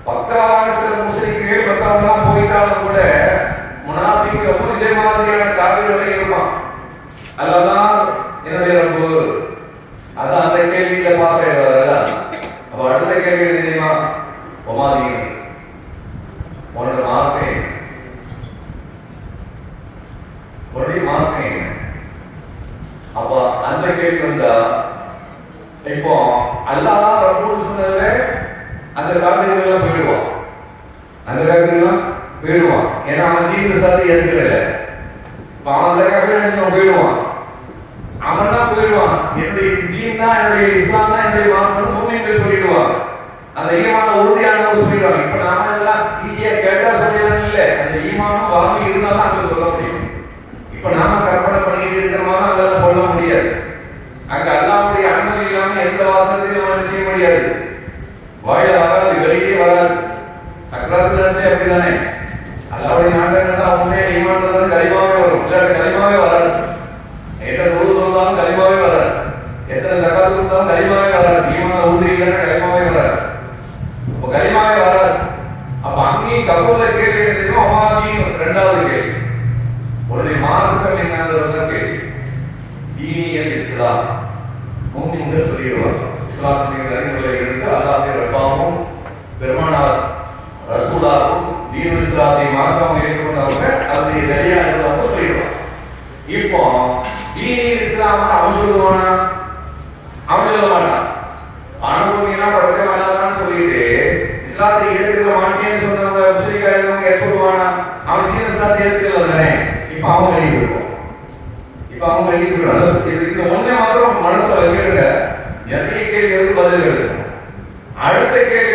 பக்காவான சில முஸ்லிம்கள் பக்காவெல்லாம் போயிட்டாலும் கூட முனாஃபிக்கும் இதே மாதிரியான காவிரிகளை இருப்பான். அல்லாஹ் என்னுடைய ரப்பு, அதான் அந்த கேள்வியில பாஸ் ஆயிடுவார். அப்ப அடுத்த கேள்வி தெரியுமா? ஒமாதீன், உன்னோட மார்க்கே, உன்னுடைய மார்க்கே. அப்ப அந்த கேள்வி வந்தா, இப்போ அல்லாஹ் ரப்புன்னு சொன்னதுல அந்த காவிரிகள் போயிடுவான், அந்த காவிரிகள் போயிடுவான். ஏன்னா அவன் தீர்வு சாதி ஏற்கல. இப்ப அந்த காவிரிகள் போயிடுவான், அவன் தான் போயிடுவான். என்னுடைய தீன்னா, என்னுடைய இஸ்லாம் தான் என்னுடைய மார்க்கம் மூமின்கள் சொல்லிடுவாங்க. அந்த ஈமான உறுதியானவங்க சொல்லிடுவாங்க. இப்ப நாம எல்லாம் ஈஸியா கேட்டா சொல்லிடலாம் இல்லை, அந்த ஈமானும் வாழ்க்கை இருந்தாலும் அங்க சொல்ல முடியும். இப்ப நாம கற்பனை பண்ணிட்டு இருக்கிற மாதிரி அதெல்லாம் சொல்ல முடியாது. அங்க அல்லாஹ்வுடைய அனுமதி இல்லாம எந்த வாசகத்தையும் நம்ம செய்ய முடியாது. வாயில வராது, வெளியே வராது. சக்கரத்துல இருந்தே அப்படிதானே. அல்லாஹ்வுடைய நாட்டங்கள் அவனே ஈமான் கலிமாவே வரும், இல்ல கலிமாவே வராது. எத்தனை தொழுது தொழுதாலும் கலிமாவே வராது, எத்தனை ஜகாத் கொடுத்தாலும் கலிமாவே வராது. ஈமான உறுதி இல்லைன்னா கலிமாவே வராது. இப்போ கலிமாவே வராது. அப்ப அங்கேயும் கபூல கேள்வி தெரியும். அம்மாவையும் இரண்டாவது கேள்வி, உன்னுடைய மார்க்கம் என்னங்கிறது கேள்வி. தீனியல் இஸ்லாம், மூமின்கள் சொல்லிடுவாங்க. இஸ்லாத்தின் அறிவுரை இருந்து அல்லாஹ்வுடைய ரப்பாவும் பெருமானார் ரசூலாவும் தீனுல் இஸ்லாத்தை மார்க்கம் ஏற்றுக்கொண்டவங்க அதனுடைய சரியா இருந்தவங்க சொல்லிடுவாங்க. இப்போ தீனியல் இஸ்லாம் அவன் சொல்லுவானா? அவன் சொல்ல மாட்டான். அனுபவம் படத்தை வேணாதான்னு சொல்லிட்டு இஸ்லாத்தை ஏற்றுக்க மாட்டேன்னு சொன்னவங்க முஸ்லிம்காரங்க சொல்லுவானா? அவன் தீன இஸ்லாத்தை ஏற்றுக்கல தானே. இப்ப அவன் வெளியே போயிடுவான். இப்ப அவங்க வெளியே போயிடுவாங்க. இதுக்கு ஒன்னே மாத்திரம் மனசுல வைக்கிறது, நிறைய கேள்விகளுக்கு பதில் கிடைக்கும். அடுத்த கேள்வி,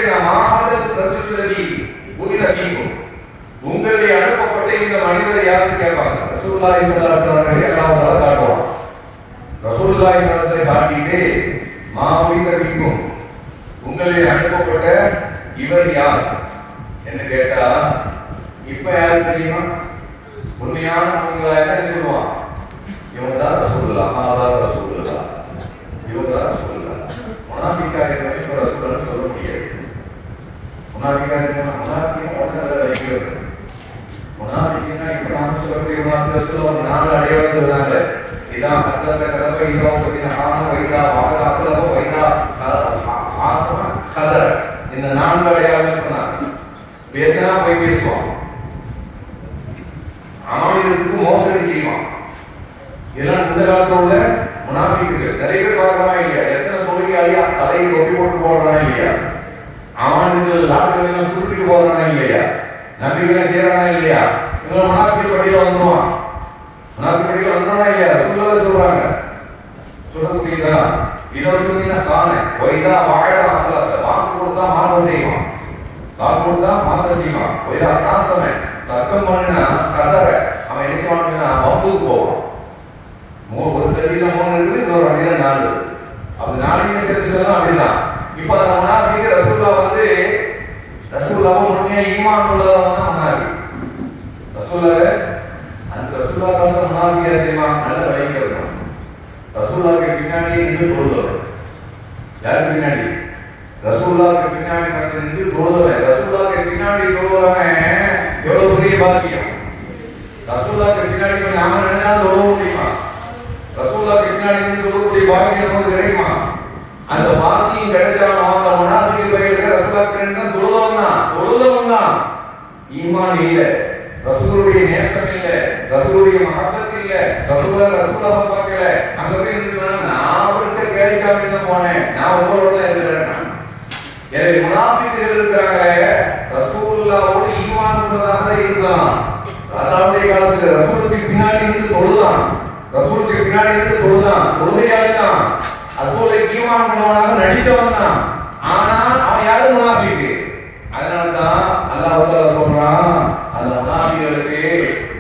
உங்களுடைய அனுப்பப்பட்ட இந்த மனிதர் யாருன்னு கேட்பாங்க. ரசூலுல்லாஹி ஸல்லல்லாஹு அலைஹி வஸல்லம் எல்லாரும் காட்டுவாங்க. ரசூலுல்லாஹி ஸல்லல்லாஹு அலைஹி வஸல்லம் காட்டிட்டு மாவுலிக்கும் உங்களுடைய அனுப்பப்பட்ட இவர் யார் என்று கேட்டா, இப்ப யாரு தெரியுமா? உண்மையான மூமின்களா என்ன சொல்லுவான்? இவங்க தான் ரசூலுல்லாஹ், ஆதான் ரசூலுல்லாஹ், இவங்க தான் ரசூலுல்லாஹ். முனாஃபிக்கா இருக்கிறவங்க இப்ப ரசூலுல்லாஹ் சொல்ல முடியாது. முனாஃபிக்கா இருக்கிறவங்க முனாஃபிக்கு ஒன்றும் வைக்கிறது. முனாஃபிக்குன்னா இப்ப நாம சொல்லக்கூடிய ரசூலுல்லாஹ் ஒரு நாலு அடையாளம் சொல்றாங்க. இதான் ஹத்தத கலப இதோ சொல்லின ஆன வைதா வாத அக்லப வைதா ஆசம கதர, இந்த நான்கு அடையாளம் சொன்னாங்க. பேசினா போய் பேசுவான், ஆணிற்கு மோசடி செய்வான். இதெல்லாம் இந்த காலத்துல உள்ள முனாஃபிக்குகள். நிறைய பேர் பார்க்கறா இல்லையா? எத்தனை தொழுகையாளியா தலையை தொப்பி போட்டு போடுறானா இல்லையா? ஆணிகள் லாட்டுகளை சுருட்டிட்டு போடுறானா இல்லையா? நம்பிக்கைகளை செய்யறானா இல்லையா? இவங்க முனாஃபிக் பட்டியல வந்துருவான். முனாஃபிக் பட்டியல வந்துடுறா இல்லையா? சொல்றாங்க, சொல்ல முடியுதா? இதோட சொன்னீங்கன்னா காண வைதா வாழ அகலக, வாக்கு கொடுத்தா மாற்றம் செய்வான், வாக்கு கொடுத்தா மாற்றம் செய்வான். வைதா சாசன தர்க்கம் பண்ணா கதற, அவன் என்ன செய்வான்னா ரசூலுல்லாஹ் அந்த ரசூலுல்லாஹ் வந்து முனாஃபிக் தெரியுமா? நல்ல வைக்கிறது. ரசூலுல்லாஹ்க்கு பின்னாடி நின்று தொழுதவர். யார் பின்னாடி? ரசூலுல்லாஹ்க்கு பின்னாடி வந்து நின்று தொழுதவர். ரசூலுல்லாஹ்க்கு பின்னாடி தொழுவவன் எவ்வளவு பெரிய பாக்கியம். ரசூலுல்லாஹ்க்கு பின்னாடி நாம நின்னா தொழ முடியுமா? ரசூலுல்லாஹ்க்கு பின்னாடி நின்று தொழக்கூடிய பாக்கியம் நமக்கு கிடைக்குமா? அந்த பாக்கியம் கிடைச்சாலும் அந்த முனாஃபிக் பையனுக்கு ரசூலுல்லாஹ்க்கு பின்னாடி தொழுதவன் தான் ஈமான் இல்லை, ரசூலுடைய நேசம் இல்லை, ரசூலுடைய மஹப்பத் இல்லை, ரசூலுல்லாஹ் பார்க்கல. அங்க போய் நின்னுனா நான் அவர்கிட்ட கேட்காம என்ன போனேன், நான் உங்களோட இருக்கிறேன். எனவே முனாஃபிக்குகள் இருக்கிறாங்களே ரசூலுல்லாஹ்வோடு ஈமான் கொண்டதாக இருக்கலாம். அதாவது காலத்துல ரசூலுக்கு பின்னாடி இருந்து தொழுதான், ரசூலுக்கு பின்னாடி இருந்து தொழுதான், தொழுகையாளி தான், ரசூலை ஈமான் கொண்டவனாக நடித்தவன் தான். ஆனால் அவன் யாரு? முனாஃபிக். அதனால்தான் அல்லாஹ் தஆலா சொல்றான், அந்த முனாஃபிகளுக்கு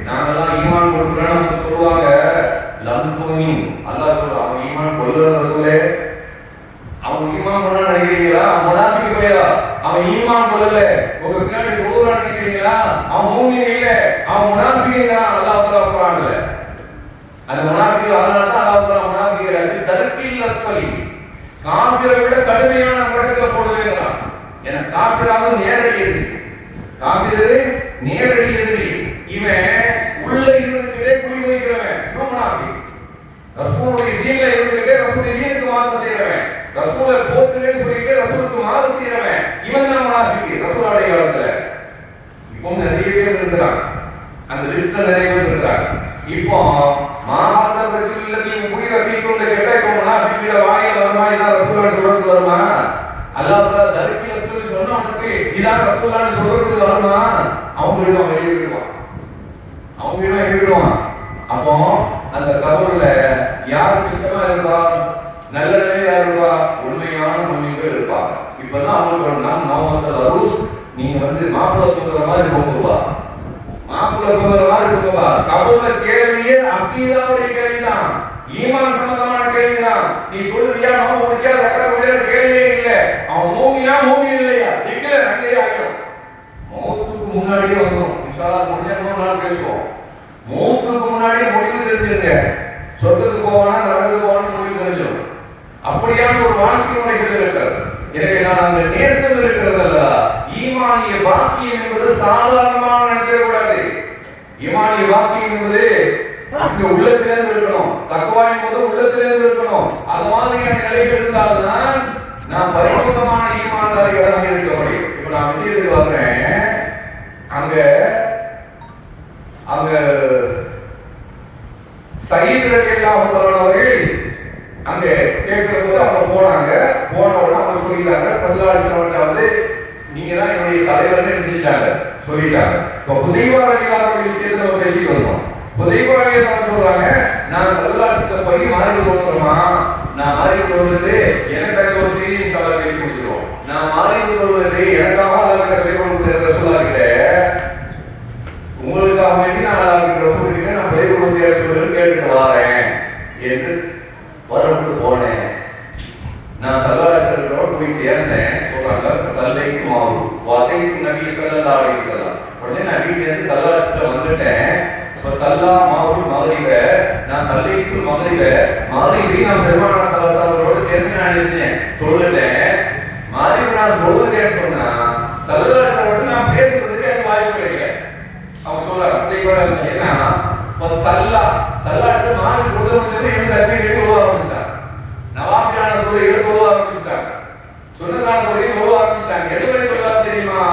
நாங்கெல்லாம் ஈமான் கொடுக்கிறோம்னு சொல்லுவாங்க. லம் துமின் அல்லாஹ் சொல்றான், அவன் ஈமான் கொள்ளல ரசூலே. அவன் ஈமான் கொள்ள நினைக்கிறீங்களா? முனாஃபிக் பையா, அவன் ஈமான் கொள்ளல. உங்க பின்னாடி சொல்றான்னு நினைக்கிறீங்களா? அவன் மூமின் இல்ல, அவன் முனாஃபிக்ங்கிறான் அல்லாஹ் தஆலா குர்ஆன்ல. அந்த முனாஃபிக் அதனாலதான் அல்லாஹ் தஆலா முனாஃபிக்களுக்கு தர்கில் அஸ்ஃபலி, காஃபிரை விட கடுமையான நரகத்துல போடுவேங்கிறான். என காஃபிராக நேரடி எதிரி, காஃபிரு நேரடி எதிரி. இவன் உள்ள இருந்துட்டே குடி வைக்கிறவன் முனாஃபிக். ரசூலுடைய தீன்ல இருந்துட்டே ரசூலுடைய தீனுக்கு மாறு செய்றவன், ரசூலை போற்றுன்னு சொல்லிட்டு ரசூலுக்கு மாறு செய்றவன், இவன் தான் முனாஃபிக். ரசூலுடைய காலத்துல இப்போ நிறைய பேர் இருக்கிறாங்க, அந்த லிஸ்ட்ல நிறைய பேர் இருக்கிறாங்க. இப்போ மாஹாதர் ரஜுல்லதி உயிர ஃபீக்கும் கேட்டா இப்போ முனாஃபிக்ல வாயில வருமா? இதான் ரசூலுடைய சொல்றது வருமா? அல்லாஹ் தஆலா தர்கில் அஸ்ஃபலி சொன்னவனுக்கு இதான் ரசூலுல்லாஹ்னு சொல்றது வருமா? அவங்களுக்கு அவன் எழுதிடுவான், அவங்களும் எழுதிடுவான். அப்போ அந்த கபர்ல யார் மிச்சமா இருப்பா? நல்ல நிலையா இருப்பா? உண்மையான முன்னிகள் இருப்பாங்க. இப்பதான் அவங்களுக்கு நாம் வந்து அரூஸ், நீங்க வந்து மாப்பிள்ளை தூங்குற மாதிரி தூங்குவா, மாப்பிள்ளை தூங்குற மாதிரி தூங்குவா. கபர்ல கேள்வியே அக்கீதாவுடைய கேள்விதான், ஈமான் சம்பந்தமான கேள்விதான். நீ தொழுவியா, நோன்பு முடியா, ஜக்காத் முடியா கேள்வியே இல்லை. அவன் மூமினா மூமின் இல்லையா டிக்ளேர் அங்கேயே ஆகிடும். மௌத்துக்கு முன்னாடியே வந்துடும். இன்ஷா அல்லாஹ் முடிஞ்ச 3 நாள் பேசுவோம். மௌத்துக்கு முன்னாடியே முடிவு தெரிஞ்சிருங்க. சொர்க்கத்துக்கு போவானா நரகத்துக்கு போவான்னு முடிவு தெரிஞ்சிடும். அப்படியான ஒரு வாழ்க்கை முறைகள் இருக்கிறது. எனவே நான் அந்த நேசம் இருக்கிறதல்ல, ஈமானிய பாக்கியம் என்பது சாதாரணமாக நினைக்கக்கூடாது. ஈமானிய பாக்கியம் என்பது உள்ளத்திலிருந்து இருக்கணும், தக்வா என்பது உள்ளத்திலிருந்து இருக்கணும். அது மாதிரியான நிலைகள் இருந்தால்தான் நான் பரிசுத்தமான ஈமான்தாரிகளாக இருக்க முடியும். இப்ப நான் விஷயத்துக்கு வர்றேன். அங்க சயீத் ரலியல்லாஹு அவர்கள் அங்க கேட்கும்போது அவங்க போனாங்க. போன உடனே அவங்க சொல்லிட்டாங்க, ஸல்லல்லாஹு அலைஹி வஸல்லம் வந்து நீங்க தான் என்னுடைய தலைவர்னு செஞ்சிட்டாங்க சொல்லிட்டாங்க. இப்போ ஹுதைபா ரலியல்லாஹு விஷயத்துல நம்ம பேசிட்டு வந்தோம். ஹுதைபா ரலியல்லாஹு சொல்றாங்க, நான் ஸல்லல்லாஹு அலைஹி வஸல்லம் போய் மாறி போறோமா, நான் மாறி போறது எனக்கு ஒரு சீரியஸ் ஆக பேசி முடிச்சிருவோம். நான் மாறி போறது எனக்காக அல்லாஹ்கிட்ட போய் கொடுக்குற ரசூலுல்லாஹ் கிட்ட, உங்களுக்காக வேண்டி நான் அல்லாஹ்கிட்ட ரசூல் கிட்ட நான் போய் கொடுக்குற கேட்டு வரேன் என்று வரப்பட்டு போனேன். நான் ஸல்லல்லாஹு அலைஹி வஸல்லம் போய் சேர்ந்தேன். சொல்றாங்க சல்லைக்கு மாவு வாதைக்கு நபி ஸல்லல்லாஹு அலைஹி வஸல்லம். உடனே நான் வீட்டுல இருந்து ஸல்லல்லாஹு அலைஹி வஸல்லம் வந்துட்டேன். இப்போ சல்லா மாவு மகரிப நான் சல்லைக்கு மகரிப மகரிபை நான் பெருமானா ஸல்லல்லாஹு அலைஹி வஸல்லமோடு சேர்ந்து நான் எழுதினேன், தொழுதேன். மகரிப நான் தொழுதேன்னு சொன்னா ஸல்லல்லாஹு அலைஹி வஸல்லம் நான் பேசுறதுக்கு எனக்கு வாய்ப்பு கிடைக்கல. அவன் சொல்றாங்க ஏன்னா இப்போ சல்லா மாறி தொழுது எனக்கு அறிவியல் உருவ ஆரம்பிச்சாங்க, நவாபியான தொழில்கள் உருவ ஆரம்பிச்சாங்க, சுன்னத்தான தொழில் உருவ ஆரம்பிச்சாங்க. எதுவரை சொல்ல தெரியுமா?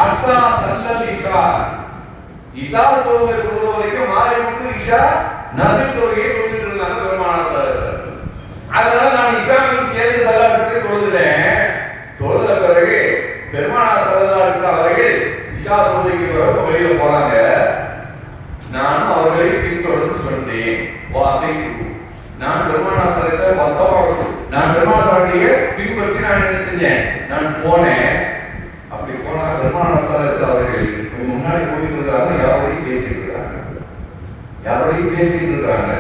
அத்தா சல்லல் இஷா, இஷா தொழுகை பொறுத்த வரைக்கும் மாறிமுக்கு இஷா நபில் தொழுகையை தொழுதுட்டு இருந்தாங்க பெருமானார் ஸல்லல்லாஹு அலைஹி வஸல்லம். அதனால நான் இஷாவையும் சேர்ந்து ஸல்லல்லாஹு தொழுதுட்டேன். தொழுத பிறகு பெருமானார் ஸல்லல்லாஹு அலைஹி வஸல்லம் அவர்கள் இஷா தொழுகைக்கு பிறகு வெளியில போறாங்க. நான் அவர்களை பின்தொடர்ந்து சொன்னேன், நான் பெருமானார் ஸல்லல்லாஹு அலைஹி வஸல்லம் நான் பெருமானார் ஸல்லல்லாஹு பின்பற்றி நான் என்ன செஞ்சேன், நான் போனேன். அப்படி போனா பெருமானார் ஸல்லல்லாஹு அலைஹி அவர்கள் முன்னாடி போயிட்டு இருக்காங்க, யாரோடையும் பேசிட்டு இருக்காங்க.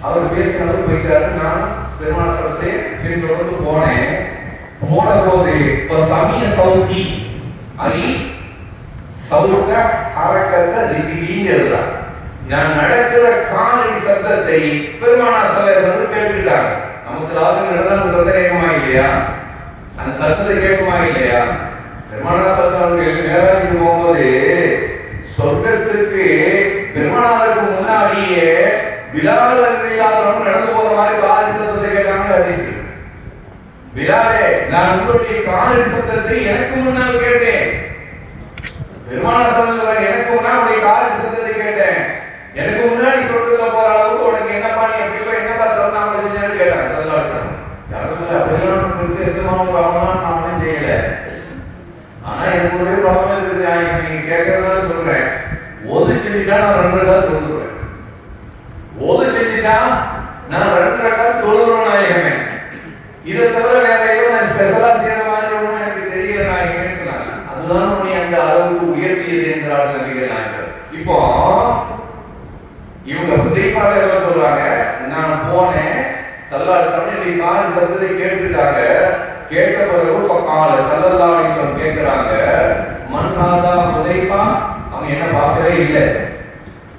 அவர் பேசினவர் போயிட்டாரு. நான் பெருமானார் ஸல்லல்லாஹு பின்தொடர்ந்து போனேன். போன போது இப்ப சமய சௌதி அலி சவுக்க ஹரக்கத்தை ரிஜிலிங்கிறதா. நான் நடக்கிற காலடி சத்தத்தை பெருமானார் ஸல்லல்லாஹு அலைஹி வஸல்லம் கேட்டுட்டாங்க. நம்ம சில ஆளுங்க அந்த சத்தம் கேட்குமா இல்லையா? அந்த சத்தத்தை கேட்குமா இல்லையா? பெருமானார் ஸல்லல்லாஹு அலைஹி வஸல்லம் மேராஜுக்கு போகும்போது சொர்க்கத்துக்கு பெருமானாருக்கு முன்னாடியே பிலால் ரலியல்லாஹு நடந்து போற மாதிரி காலடி சத்தத்தை கேட்டாங்க. ஹதீஸ் பிலாலே, நான் உங்களுடைய காலடி சத்தத்தை எனக்கு முன்னால் கேட்டேன். பெருமானார் ஸல்லல்லாஹு அலைஹி எனக்கு முன்னால் உங்களுடைய காலடி சத்தத்தை கேட்டேன். எனக்கு முன்னாடி சொல்றதுல போற அளவுக்கு உனக்கு என்னப்பா, நீ எப்படிப்பா என்னப்பா சரணாம செஞ்சான்னு கேட்டாங்க ஸல்லல்லாஹு அலைஹி வஸல்லம். யாரும் சொல்ல அப்படிலாம் விசேஷமான ஒரு அவமானம் நான் ஒன்றும் செய்யல. ஆனா எனக்கு ஒரே ப்ராப்ளம் இருக்குது. நீங்க கேட்கறதுனால சொல்றேன். ஓது செஞ்சுட்டா நான் 2 ரக்காத் தொழுதுறேன். ஓது செஞ்சுட்டா நான் 2 ரக்காத் தொழுதுறேன் நாயகமே. இதை தவிர வேற ஏதோ நான் ஸ்பெஷலா செய்யற மாதிரி ஒன்றும் எனக்கு தெரியல நாயகமே சொன்னாங்க. அதுதான் உன்னை அந்த அளவுக்கு உயர்த்தியது என்றால் நபிகள் நாயகர். இப்போ இவங்க ஹுதைஃபாவே சொல்றாங்க, நான் போனேன் ஸல்லல்லாஹு அலைஹி வஸல்லம் காலடி சத்தத்தை கேட்டுட்டாங்க. கேட்ட பிறகு ஃபகால ஸல்லல்லாஹு அலைஹி வஸல்லம் கேக்குறாங்க, மன் ஹாதா ஹுதைஃபா. அவங்க என்ன பார்க்கவே இல்லை.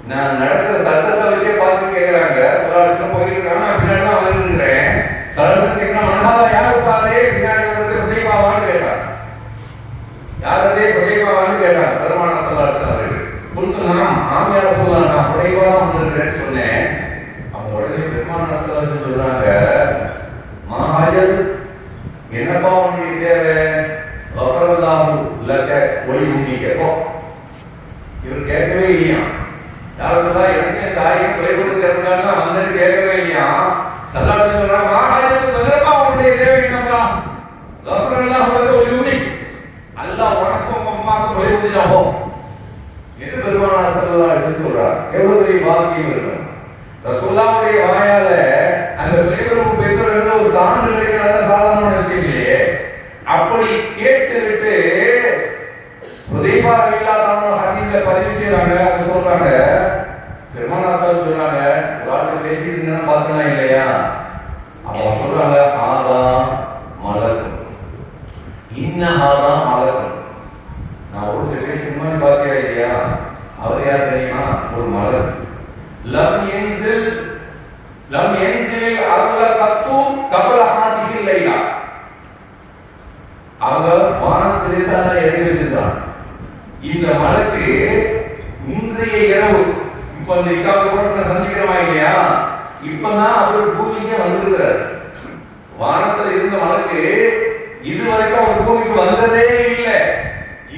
நான் நடக்கிற சத்தத்தை வச்சே பார்த்து கேட்கறாங்க. ஸல்லல்லாஹு அலைஹி வஸல்லம் போயிட்டு இருக்காங்க, நான் பின்னாடி தான் வந்துருக்கிறேன். ஸல்லல்லாஹு அலைஹி வஸல்லம் கேட்கறாங்க, மன் ஹாதா, யாரு பாரு பின்னாடி வந்து ஹுதைஃபாவான்னு கேட்டாங்க. யாரதே ஹுதைஃபாவான்னு கேட்டாங்க பெருமானார் ஸல்லல்லாஹு அலைஹி வஸல்லம். குல்துனாம், ஆம் யா ரசூலல்லாஹ், நான் ஹுதைஃபாவா வந்திருக்கிறேன்னு சொன்னேன். அவங்க உடனே பெருமானார் ஸல்லல்லாஹு அலைஹி வஸல்லம் சொல்றாங்க, மா ஹாஜத், என்னப்பா உனக்கு தேவை? வஃபரல்லாஹு லக ஒளி உன்னிக்க. இவர் கேட்கவே இல்லையா? யார் சொல்லா, எனக்கு என் தாயை கொலை கொடுக்கிறதுக்காக நான் வந்து கேட்கவே இல்லையா? ஸல்லல்லாஹு அலைஹி வஸல்லம் சொல்றாங்க, மா ஹாஜத், என்னப்பா உன்னுடைய தேவை என்னப்பா? வஃபரல்லாஹு லக ஒளி உன்னிக்க. அல்லாஹ் உனக்கும் அம்மாவுக்கும் கொலை கொடுத்துட்டாப்போ என்று பெருமானார் ஸல்லல்லாஹு அலைஹி வஸல்லம் சொல்றார். எவ்வளவு பெரிய பாக்கியம் இருக்கும். ரசூலுல்லாஹ்வுடைய வாயால அந்த பெரியவரும் பெரியவரும் ஒரு சான்று கிடைக்கிறது சாதாரண விஷயம் இல்லையே. அப்படி கேட்டுவிட்டு ஹுதைஃபா ரலியல்லாஹு அன்ஹு ஹதீஸ்ல பதிவு செய்றாங்க. அவங்க சொல்றாங்க, பெருமானார் ஸல்லல்லாஹு அலைஹி சொல்றாங்க, வார்த்தை பேசிட்டு இருந்தா பார்த்தனா இல்லையா? அவங்க சொல்றாங்க, ஹாதா மலக், இன்ன ஹாதா மலக். நான் ஒரு பேசி முன்னாடி பார்த்தியா இல்லையா? அவர் யார் தெரியுமா? ஒரு மலக். லம் யன்சில் அர்ல கத்து கபல ஹாதிஹி லைலா. அவங்க வானத்திலே தான் இறங்கி வச்சிருக்காங்க. இந்த மலக்கு இன்றைய இரவு, இப்ப இந்த இஷாவுக்கு கூட சந்திக்கிறோமா இல்லையா? இப்பதான் அவர் பூமிக்கே வந்திருக்கிறார். வானத்துல இருந்த மலக்கு இதுவரைக்கும் அவர் பூமிக்கு வந்ததே இல்லை.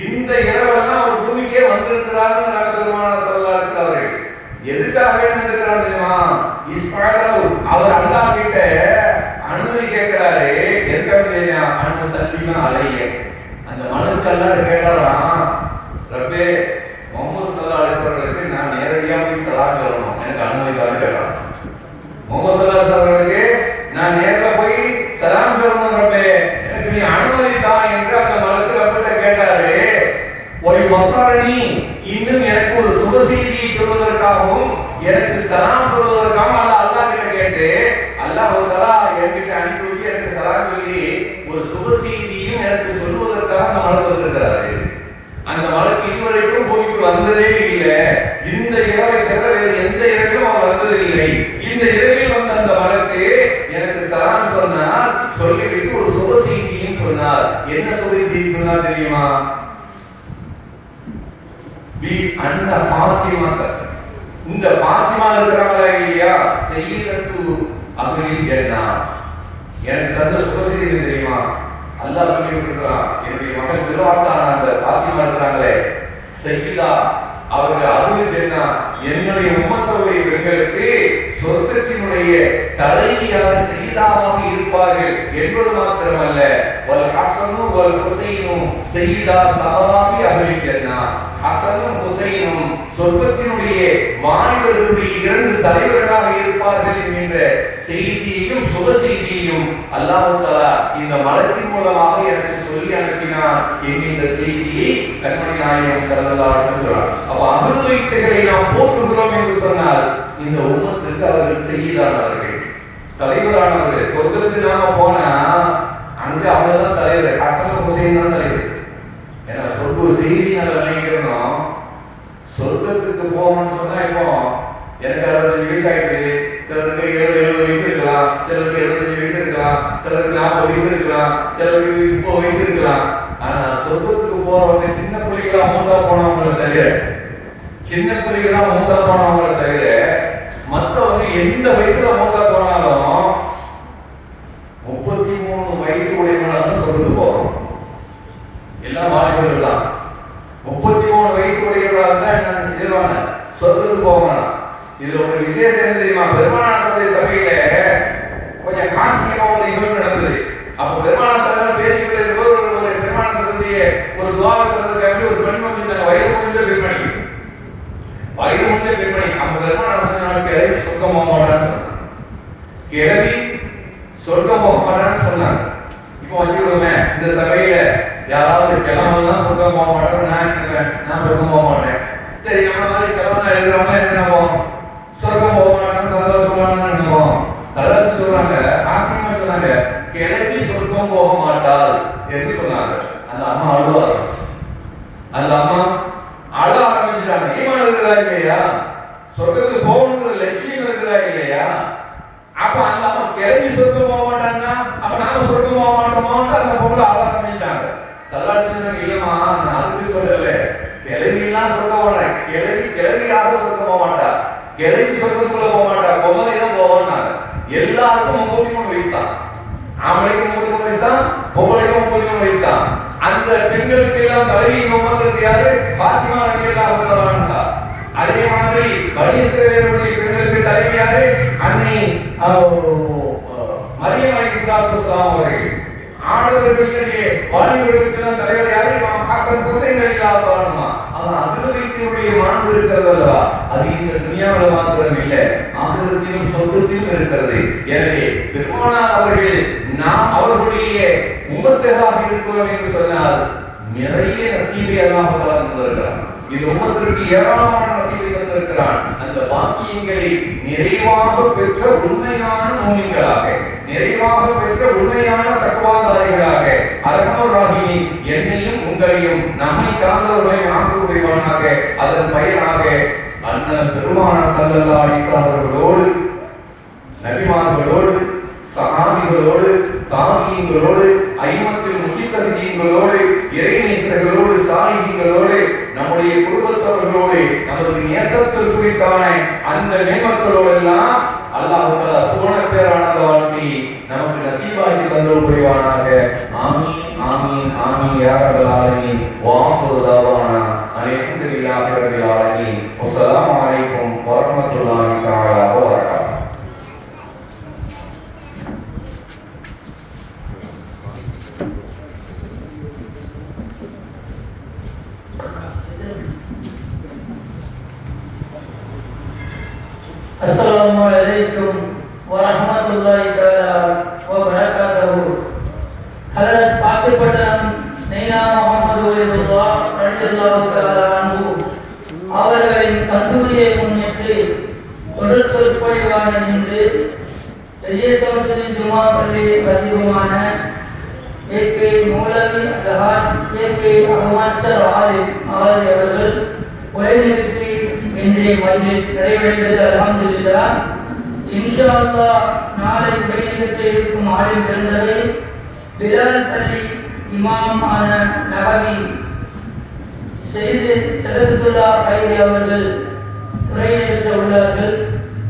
இந்த இரவெல்லாம் அவர் பூமிக்கே வந்திருக்கிறாருன்னு நாங்க பெருமானார் ஸல்லல்லாஹு அலைஹி வஸல்லம் அவர்கள் எதுக்காக வந்திருக்கிறார் தெரியுமா? இஸ்மாயில் அவர் அல்லாஹ் கிட்ட அனுமதி கேட்கிறாரு. எதுக்காக தெரியுமா? அன்பு சல்லிமா அலைய. அந்த மலக்கு அல்லாஹ் கேட்டாராம், ரப்பே முஹம்மது ஸல்லல்லாஹு அலைஹி வஸல்லம் நான் நேரடியா போய் சலாம் சொல்லணும், எனக்கு அனுமதி தாரு கேட்டார். முஹம்மது ஸல்லல்லாஹு அலைஹி வஸல்லம் நான் நேரா போய் சலாம் சொல்லணும் ரப்பே, எனக்கு நீ அனுமதி தா என்று அந்த மலக்கு ரப்பிட்ட கேட்டாரு. ஒரு வஸரணி, இன்னும் எனக்கு ஒரு சுப செய்தியை சொல்வதற்காகவும் எனக்கு சலாம் சொல்வதற்காகவும் அல்லாஹ் கிட்ட கேட்டு அல்லாஹ் தஆலா என்கிட்ட அனுப்பி வச்சு எனக்கு சலாம் சொல்லி ஒரு சுப செய்தியும் எனக்கு சொல்வதற்காக அந்த மலக்கு வந்திருக்கிறாரு. அந்த மலக்கு இதுவரைக்கும் பூமிக்கு வந்ததே இல்லை. இந்த இரவை தவிர வேறு எந்த இரவிலும் அவர் வந்ததில்லை. இந்த இரவில் வந்த அந்த மலக்கு எனக்கு சலாம் சொன்னார், சொல்லிவிட்டு ஒரு சுப செய்தியும் சொன்னார். என்ன சுப செய்தி சொன்னார் தெரியுமா? பி அன்ன ஃபாத்திமா, இந்த ஃபாத்திமா இருக்கிறாங்களா இல்லையா, சய்யிதத்து அஹ்லில் ஜன்னah. எனக்கு தந்த சுப செய்தி தெரியுமா? அல்லாஹ் சொல்லி கொடுக்கிறான், என்னுடைய மகள் விருவாத்தான அந்த ஃபாத்திமா இருக்கிறாங்களே, சய்யிதா, அவர்கள் அஹ்லில் ஜன்னah, என்னுடைய உம்மத்துடைய பெண்களுக்கு சொர்க்கத்தினுடைய தலைவியாக சய்யிதாவாக இருப்பார்கள் என்பது மாத்திரமல்ல, வல் ஹஸனு வல் ஹுசைனு சய்யிதா ஸஹராபி அஹ்லில் ஜன்னah. ஹஸனும் ஹுசைனும் சொர்க்கத்தினுடைய வாலிபர்களுடைய 2 தலைவர்களாக இருப்பார்கள் என்கின்ற செய்தியையும் சுப செய்தியையும் அல்லாஹ் தஆலா இந்த மலக்கின் மூலமாக எனக்கு சொல்லி அனுப்பினார் என்கின்ற செய்தியை கண்மணி நாயகம் ஸல்லல்லாஹு அலைஹி வஸல்லம். அப்ப அஹ்லுல் பைத்துகளை நாம் போற்றுகிறோம் என்று சொன்னால் இந்த உம்மத்துக்கு அவர்கள் செய்தானவர்கள், தலைவரானவர்கள். சொர்க்கத்துக்கு நாம போனா அங்க அவங்க தான் தலைவர், ஹஸன் ஹுசைன் தான் தலைவர். ஏன்னா சொர்க்க ஒரு செய்தி நாங்கள் நினைக்கிறோம், சொர்க்கத்துக்கு போகணும்னு சொன்னா இப்போ எனக்கு 65 வயசு ஆயிடுது, சிலருக்கு 70 வயசு இருக்கலாம், சிலருக்கு 75 வயசு இருக்கலாம், சிலருக்கு 40 வயசு இருக்கலாம், சிலருக்கு 30 வயசு இருக்கலாம். ஆனா சொர்க்கத்துக்கு போறவங்க சின்ன பிள்ளைகளா மூத்தா போனவங்களை தவிர, சின்ன பிள்ளைகளா மூத்தா போனவங்களை தவிர மற்றவங்க எந்த வயசுல மூத்தா போனாலும் 33 வயசு உடையவங்களால சொல்றது போறோம். எல்லாம் வாலிபர்கள் தான். 33 வயசு உடையவர்களாக என்ன செய்வாங்க, சொல்றதுக்கு போவாங்க. இதுல ஒரு விசேஷம் என்ன தெரியுமா? பெருமானார் சபையில கொஞ்சம் காசியமா ஒரு நிகழ்வு நடந்தது. அப்ப பெருமானார் சபை பேசிக்கிட்டு இருக்கும்போது ஒரு பெருமானார் சபையுடைய ஒரு துவாவை சொல்றதுக்காக ஒரு பெண்மணி இருந்தாங்க, வயது முடிந்த பெண்மணி. அப்ப பெருமானார் சபை கிளவி சொர்க்கம் போக மாட்டான்னு சொன்னாங்க. கிளவி சொர்க்கம் போக மாட்டான்னு சொன்னாங்க. இப்போ வச்சுக்கிடுவோமே, இந்த சபையில யாராவது கிளம்பலாம் சொர்க்கம் போக மாட்டான்னு நான் சொர்க்கம் போக மாட்டேன். சரி, நம்ம மாதிரி கிளம்பா இருக்கிறவங்க என்ன சொர்க்கம் போக மாட்டான்னு சொல்லுவாங்கன்னு நினைப்போம். சரத்து சொல்றாங்க, ஆசிரியமா சொன்னாங்க, கிளம்பி சொர்க்கம் போக மாட்டாள் என்று சொன்னாங்க. அந்த அம்மா அழுவ ஆரம்பிச்சு. அந்த அம்மா அழ ஆரம்பிச்சுட்டாங்க. ஈமான் இருக்கிறா இல்லையா, சொர்க்கத்துக்கு போகணுங்கிற லட்சியம் இருக்கிறா இல்லையா? அப்ப அந்த அம்மா கிளம்பி சொர்க்கம் போக மாட்டாங்கன்னா அப்ப நாம சொர்க்கம் போக மாட்டோமோன்னு அந்த பொருளை அழ ஆரம்பிச்சுட்டாங்க. சல்லாட்டு இல்லமா, நான் அதுக்கு சொல்லல, கிளவிலாம் சொல்ல மாட்டேன். கிளவியாக சொல்ல போக மாட்டா, கிளவி சொர்க்கத்துக்குள்ள போக மாட்டா, பொம்மலை தான் போவான்னாங்க. எல்லாருக்கும் 33 வயசு தான். ஆம்பளைக்கும் 33 வயசு தான், பொம்மலைக்கும் 33 வயசு தான். அந்த பெண்களுக்கு எல்லாம் தலைவியின் உமருக்கு யாரு? பாத்திமா ரலியல்லாஹு தஆலா அன்ஹா. அதே மாதிரி பனி இஸ்ரவேலுடைய பெண்களுக்கு தலைவி யாரு? அன்னை மரியம் அலைஹிஸ்ஸலாத்து வஸ்ஸலாம் அவர்கள். ஆடவர்களுடைய வாலிபர்களுக்கெல்லாம் தலைவர் யாரு? இமாம் ஹசன் ஹுசைன் ரலியல்லாஹு அன்ஹுமா. அகலவைத்தினுடைய மாண்பு இருக்கிறது அல்லவா, அது இந்த துனியாவில் மாத்திரம் இல்லை, ஆகிரத்திலும் சொர்க்கத்திலும் இருக்கிறது. எனவே பெருமானார் அவர்கள் நாம் அவர்களுடைய உம்மத்தாக இருக்கிறோம் என்று சொன்னால் நிறைய நசீபை அல்லாஹ் தஆலா தந்திருக்கிறான். இது உம்மத்திற்கு ஏராளமான நசீபை தந்திருக்கிறான். அந்த பாக்கியங்களை நிறைவாக பெற்ற உண்மையான மூமின்களாக, நிறைவாக பெற்ற உண்மையான தக்வாதாரிகளாக அர்ஹமர் ரஹீம் என்னையும் உங்களையும் நம்மை சார்ந்தவர்களையும் ஆக்கிக் கொள்வானாக. அதன் பயனாக அண்ணன் பெருமானார் ஸல்லல்லாஹு அலைஹி வஸல்லம் அவர்களோடு, நபிமார்களோடு, சஹாபிகளோடு, தாபீன்களோடு, ஐமத்துல் முஜ்தஹிதீன்களோடு, இறைநேசர்களோடு, சாலிஹீன்களோடு, நம்முடைய குடும்பத்தவர்களோடு, நமது நேசத்திற்குரித்தான அந்த நேமங்களோடு எல்லாம் அல்லாஹ் தஆலா சுபஹான பேரானந்த வாழ்க்கை நமக்கு நசீபாக்கி தந்தருள் புரிவானாக. ஆமீன் ஆமீன் ஆமீன் யா ரப்பல் ஆலமீன். வஆஃபிரு தஅவானா அல்ஹம்துலில்லாஹி ரப்பில் ஆலமீன். வஸ்ஸலாமு அலைக்கும் வரஹ்மத்துல்லாஹி தஆலா வபரகாத்துஹு. Assalamualaikum warahmatullahi wabarakatuh. Hadirat பாசிப்பட்டம் நைனா முஹம்மது வலியுல்லாஹ் ரலியல்லாஹு தஆலா அன்ஹு அவர்களின் கந்தூரியை முன்னிட்டு தொடர் சொற்பொழிவாக நின்று பெரிய சமூகத்தின் ஜுமா பள்ளி பதிவுமான ஏகே மௌலவி அல்ஹாஜ் ஏகே அஹ்மத் ஆலிம் அவர்கள் உரைநிறுத்தி இன்றைய மஜ்லிஸ் நிறைவடைந்தது. அல்ஹம்துலில்லாஹ். இன்ஷா அல்லாஹ் நாளை உரைநிறுத்த இருக்கும் ஆலிம் பிறந்ததை பிலால் பள்ளி இமாம் ஆன நஹவி சையத் சதகத்துல்லாஹ் கைரி அவர்கள் உரைநிறுத்த உள்ளார்கள்.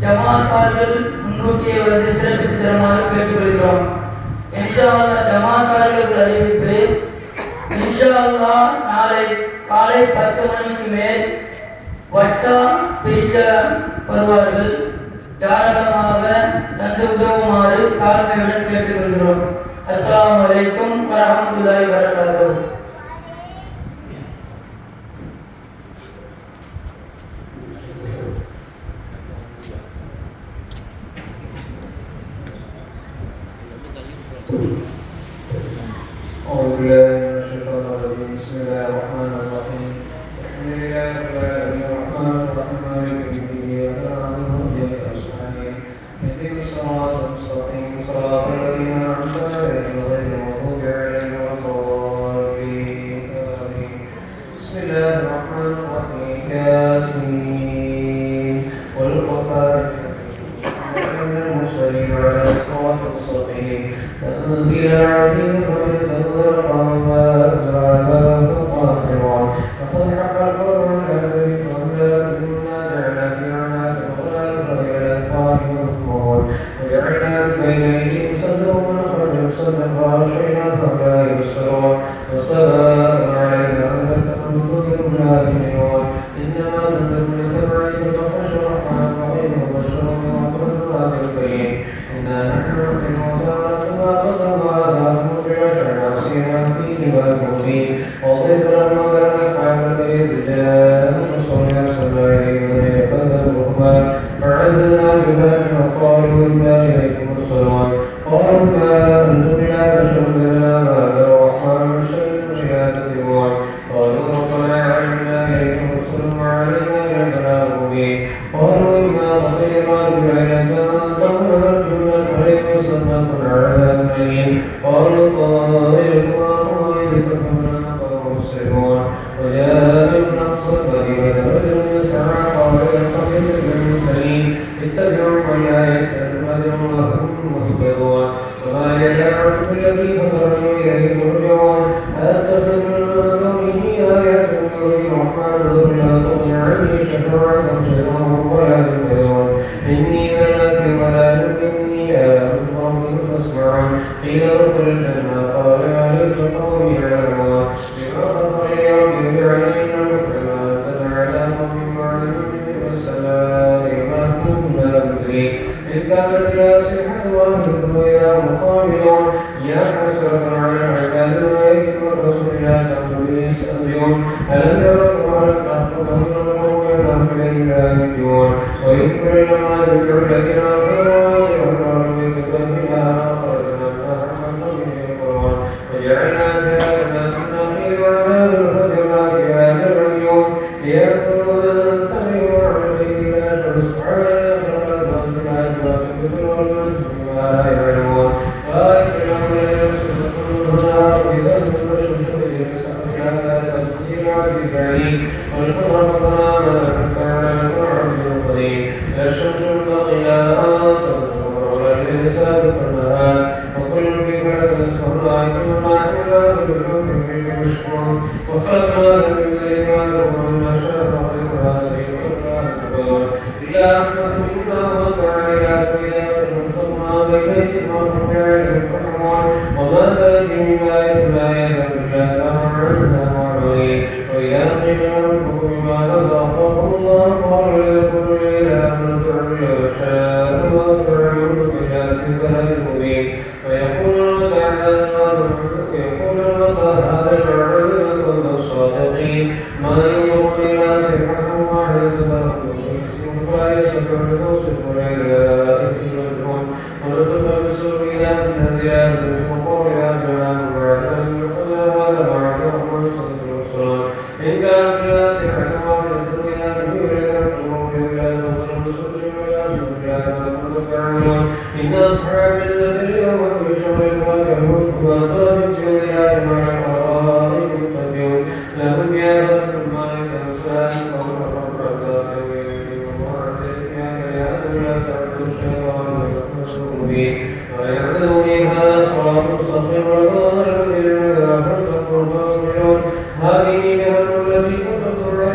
ஜமாத்தார்கள் முன்கூட்டியே வந்து சிறப்பித்து தருமாறு கேட்டுக்கொள்கிறோம். இன்ஷா அல்லாஹ் ஜமாத்தார்கள் அறிவிப்பு இன்ஷா அல்லாஹ் நாளை காலை 10 மணிக்கு மேல் வட்டா பிரிக்க வருவார்கள். தாராளமாக தந்து உதவுமாறு தாழ்மையுடன் கேட்டுக்கொள்கிறோம். அஸ்ஸலாமு அலைக்கும் வரஹ்மத்துல்லாஹி வபரகாத்துஹு. تنزيل عزيز ويتذر قوما أزرعنا فقاتلون فقد حق القول الذي قلنا إنا جعلنا في أعناق الأغلال فإلى الأطفال ينفقون وجعلنا بين أيديهم سدا ونخرج سدا فغشينا فلا يبصرون وسواء علينا أنذرتهم لا يؤمنون إنما نذكر لتبعد البطش والرحمن الرحيم وبشرهم وقلنا بالكريم إنا نحن نحن وما قدروا على وجعلنا سيرا فيه والمبين واضرب لهم مثلا أصحاب البيت جاءهم رسولنا صلى الله عليه وسلم فكذبوهما فعزلنا بذلك وقالوا إنا إليكم مرسلون قالوا ما أنتم إلا بشر مثلنا هذا الرحمن بشر شهادة قالوا ربنا علمنا إليكم رسل وعلينا إلى البلاغ المبين قالوا إنا بصيرا بأيدينا فنرجونا عليك وسلم على المرسلين قالوا طائركم وطائركم فهم مسلمون وجاء ابن الصدق ورجل يسعى قال يستقيم المرسلين اتبعوا ولا يستهزئون وهم مهتدون وما يدعوكم الذي فطرني إليه ترجعون أتخذ من دونه آيات الرحمن ذرنا تغني عني شفاعتهم شفاعهم ولا يؤمنون إني لك ولا إني آمنت ربي فاسمعون قيل ادخل الجنة قال عليك قومي يعلمون بما غفر لي ربي علينا وكما تجعل من بعد والسماء ما كنا ندري إذ كانت الناسحة وأهلكم إلى مقابلون يا حسرة على العباد وإذ الرسول لا تقبل يستأذون ألم يروا على تحفظهم ولا فإلا يجون وإذ كلما ذكر الذين آمنوا ويقرأوا بكتابنا أخرجنا فأحمد وجعلنا جهازنا النخيل وعناب الفجر جهاز العيون ليأكلوا سمعوا عليه لا تسعى ما يعلمون وإنهم لا يصدقونها إذا استبشروا بسحرها تنزيل عزيز عليم والقمر ما كان وعبد قدير لا الشمس الباقيات تنظر والليل سابق النهار وكل في فلك يسبحون ثم إذا كلهم في مشكور وخلقنا من الليل ومن شاء وقسمها سيئا إلا أن تكون وتعالى وما تأتي من آية لا يدعو عنها معرضين وإذا قيل لهم بما رزقهم الله قالوا يقول إلى من تعبد وشاء واستعملوا بجهاز ذهب المبين ويقولون تعالى يقولون هذا العبد لكم الصادقين ما ينظر إلى سبحانه واحدة فلا يستطيعون ولا يستطيعون ونفخ في الصور إذا من الزيادة وقول يا جماعة وعلم هذا ما يعلمون صدق الرسول إن كان في ناسحة واحدة إلى كبير يرجعون إلى الرسول ولا يرجعون إن أصحاب الذين يوم بشر واجهون وأطاب الجنة مع الحرائق مقتدون لهم يا رب ما يتمسان قول ويعلم منها صراط مستقيم ويظهر إلى فاتقوا الباصرون هذه جهنم التي كنتم ترون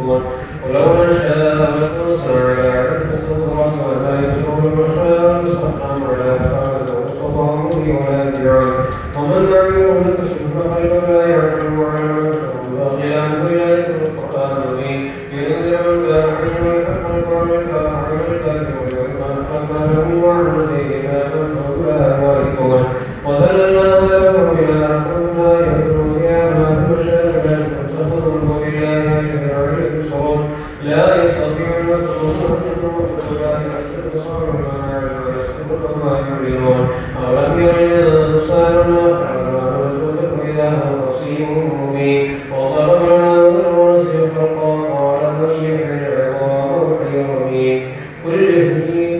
ولا ولو نشاء لنصر على فسوف ولا يجرون المشاء مستقام على فعله وصفهم ولا يدعون ومن يعلم لتشرك خيرا لا يعلم وعلم باقيا إليك القرآن المبين ينذر الباحثين ويحكم وذللنا لهم إلى أخذنا يهدون فيها فشاهدا فاتخذوا بالله عليه صوت لا يستطيعون الصوت ولا يستطيعون ما يريدون أولم يرد الإنسان ما فعل إذا هو بصير مبين وضربنا ونسي خلقا قال من يحيي العظام وهي رميم قل يحيي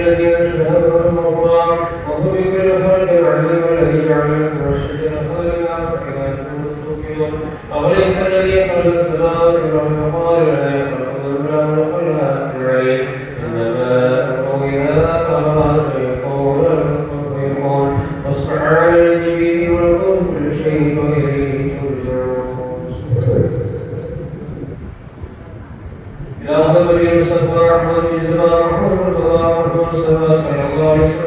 الذي أشهد أن الله وهو بكل خلق عليم الذي جعل لكم الشجر خلقا فإذا كنتم تؤمنون أوليس الذي خلق السماوات والأرض قال لا يخلق النبي المصطفى أحمد بن جبار محمد المصطفى محمد صلى الله عليه وسلم.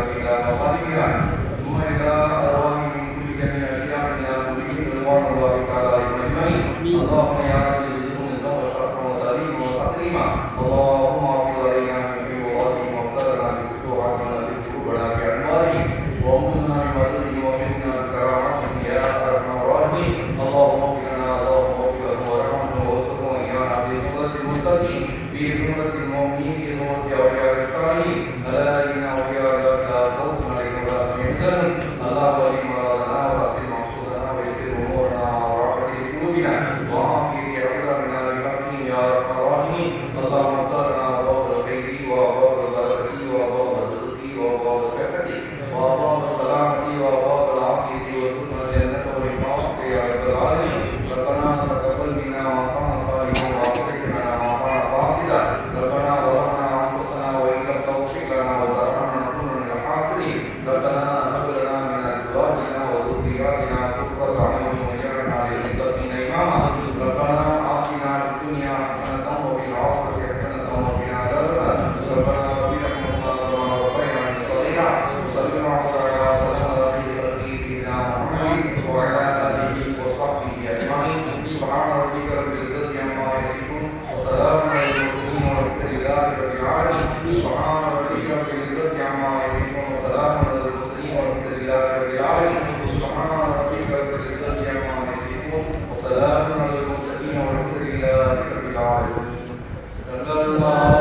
الفاتحة. وسلام على المرسلين والحمد لله رب العالمين.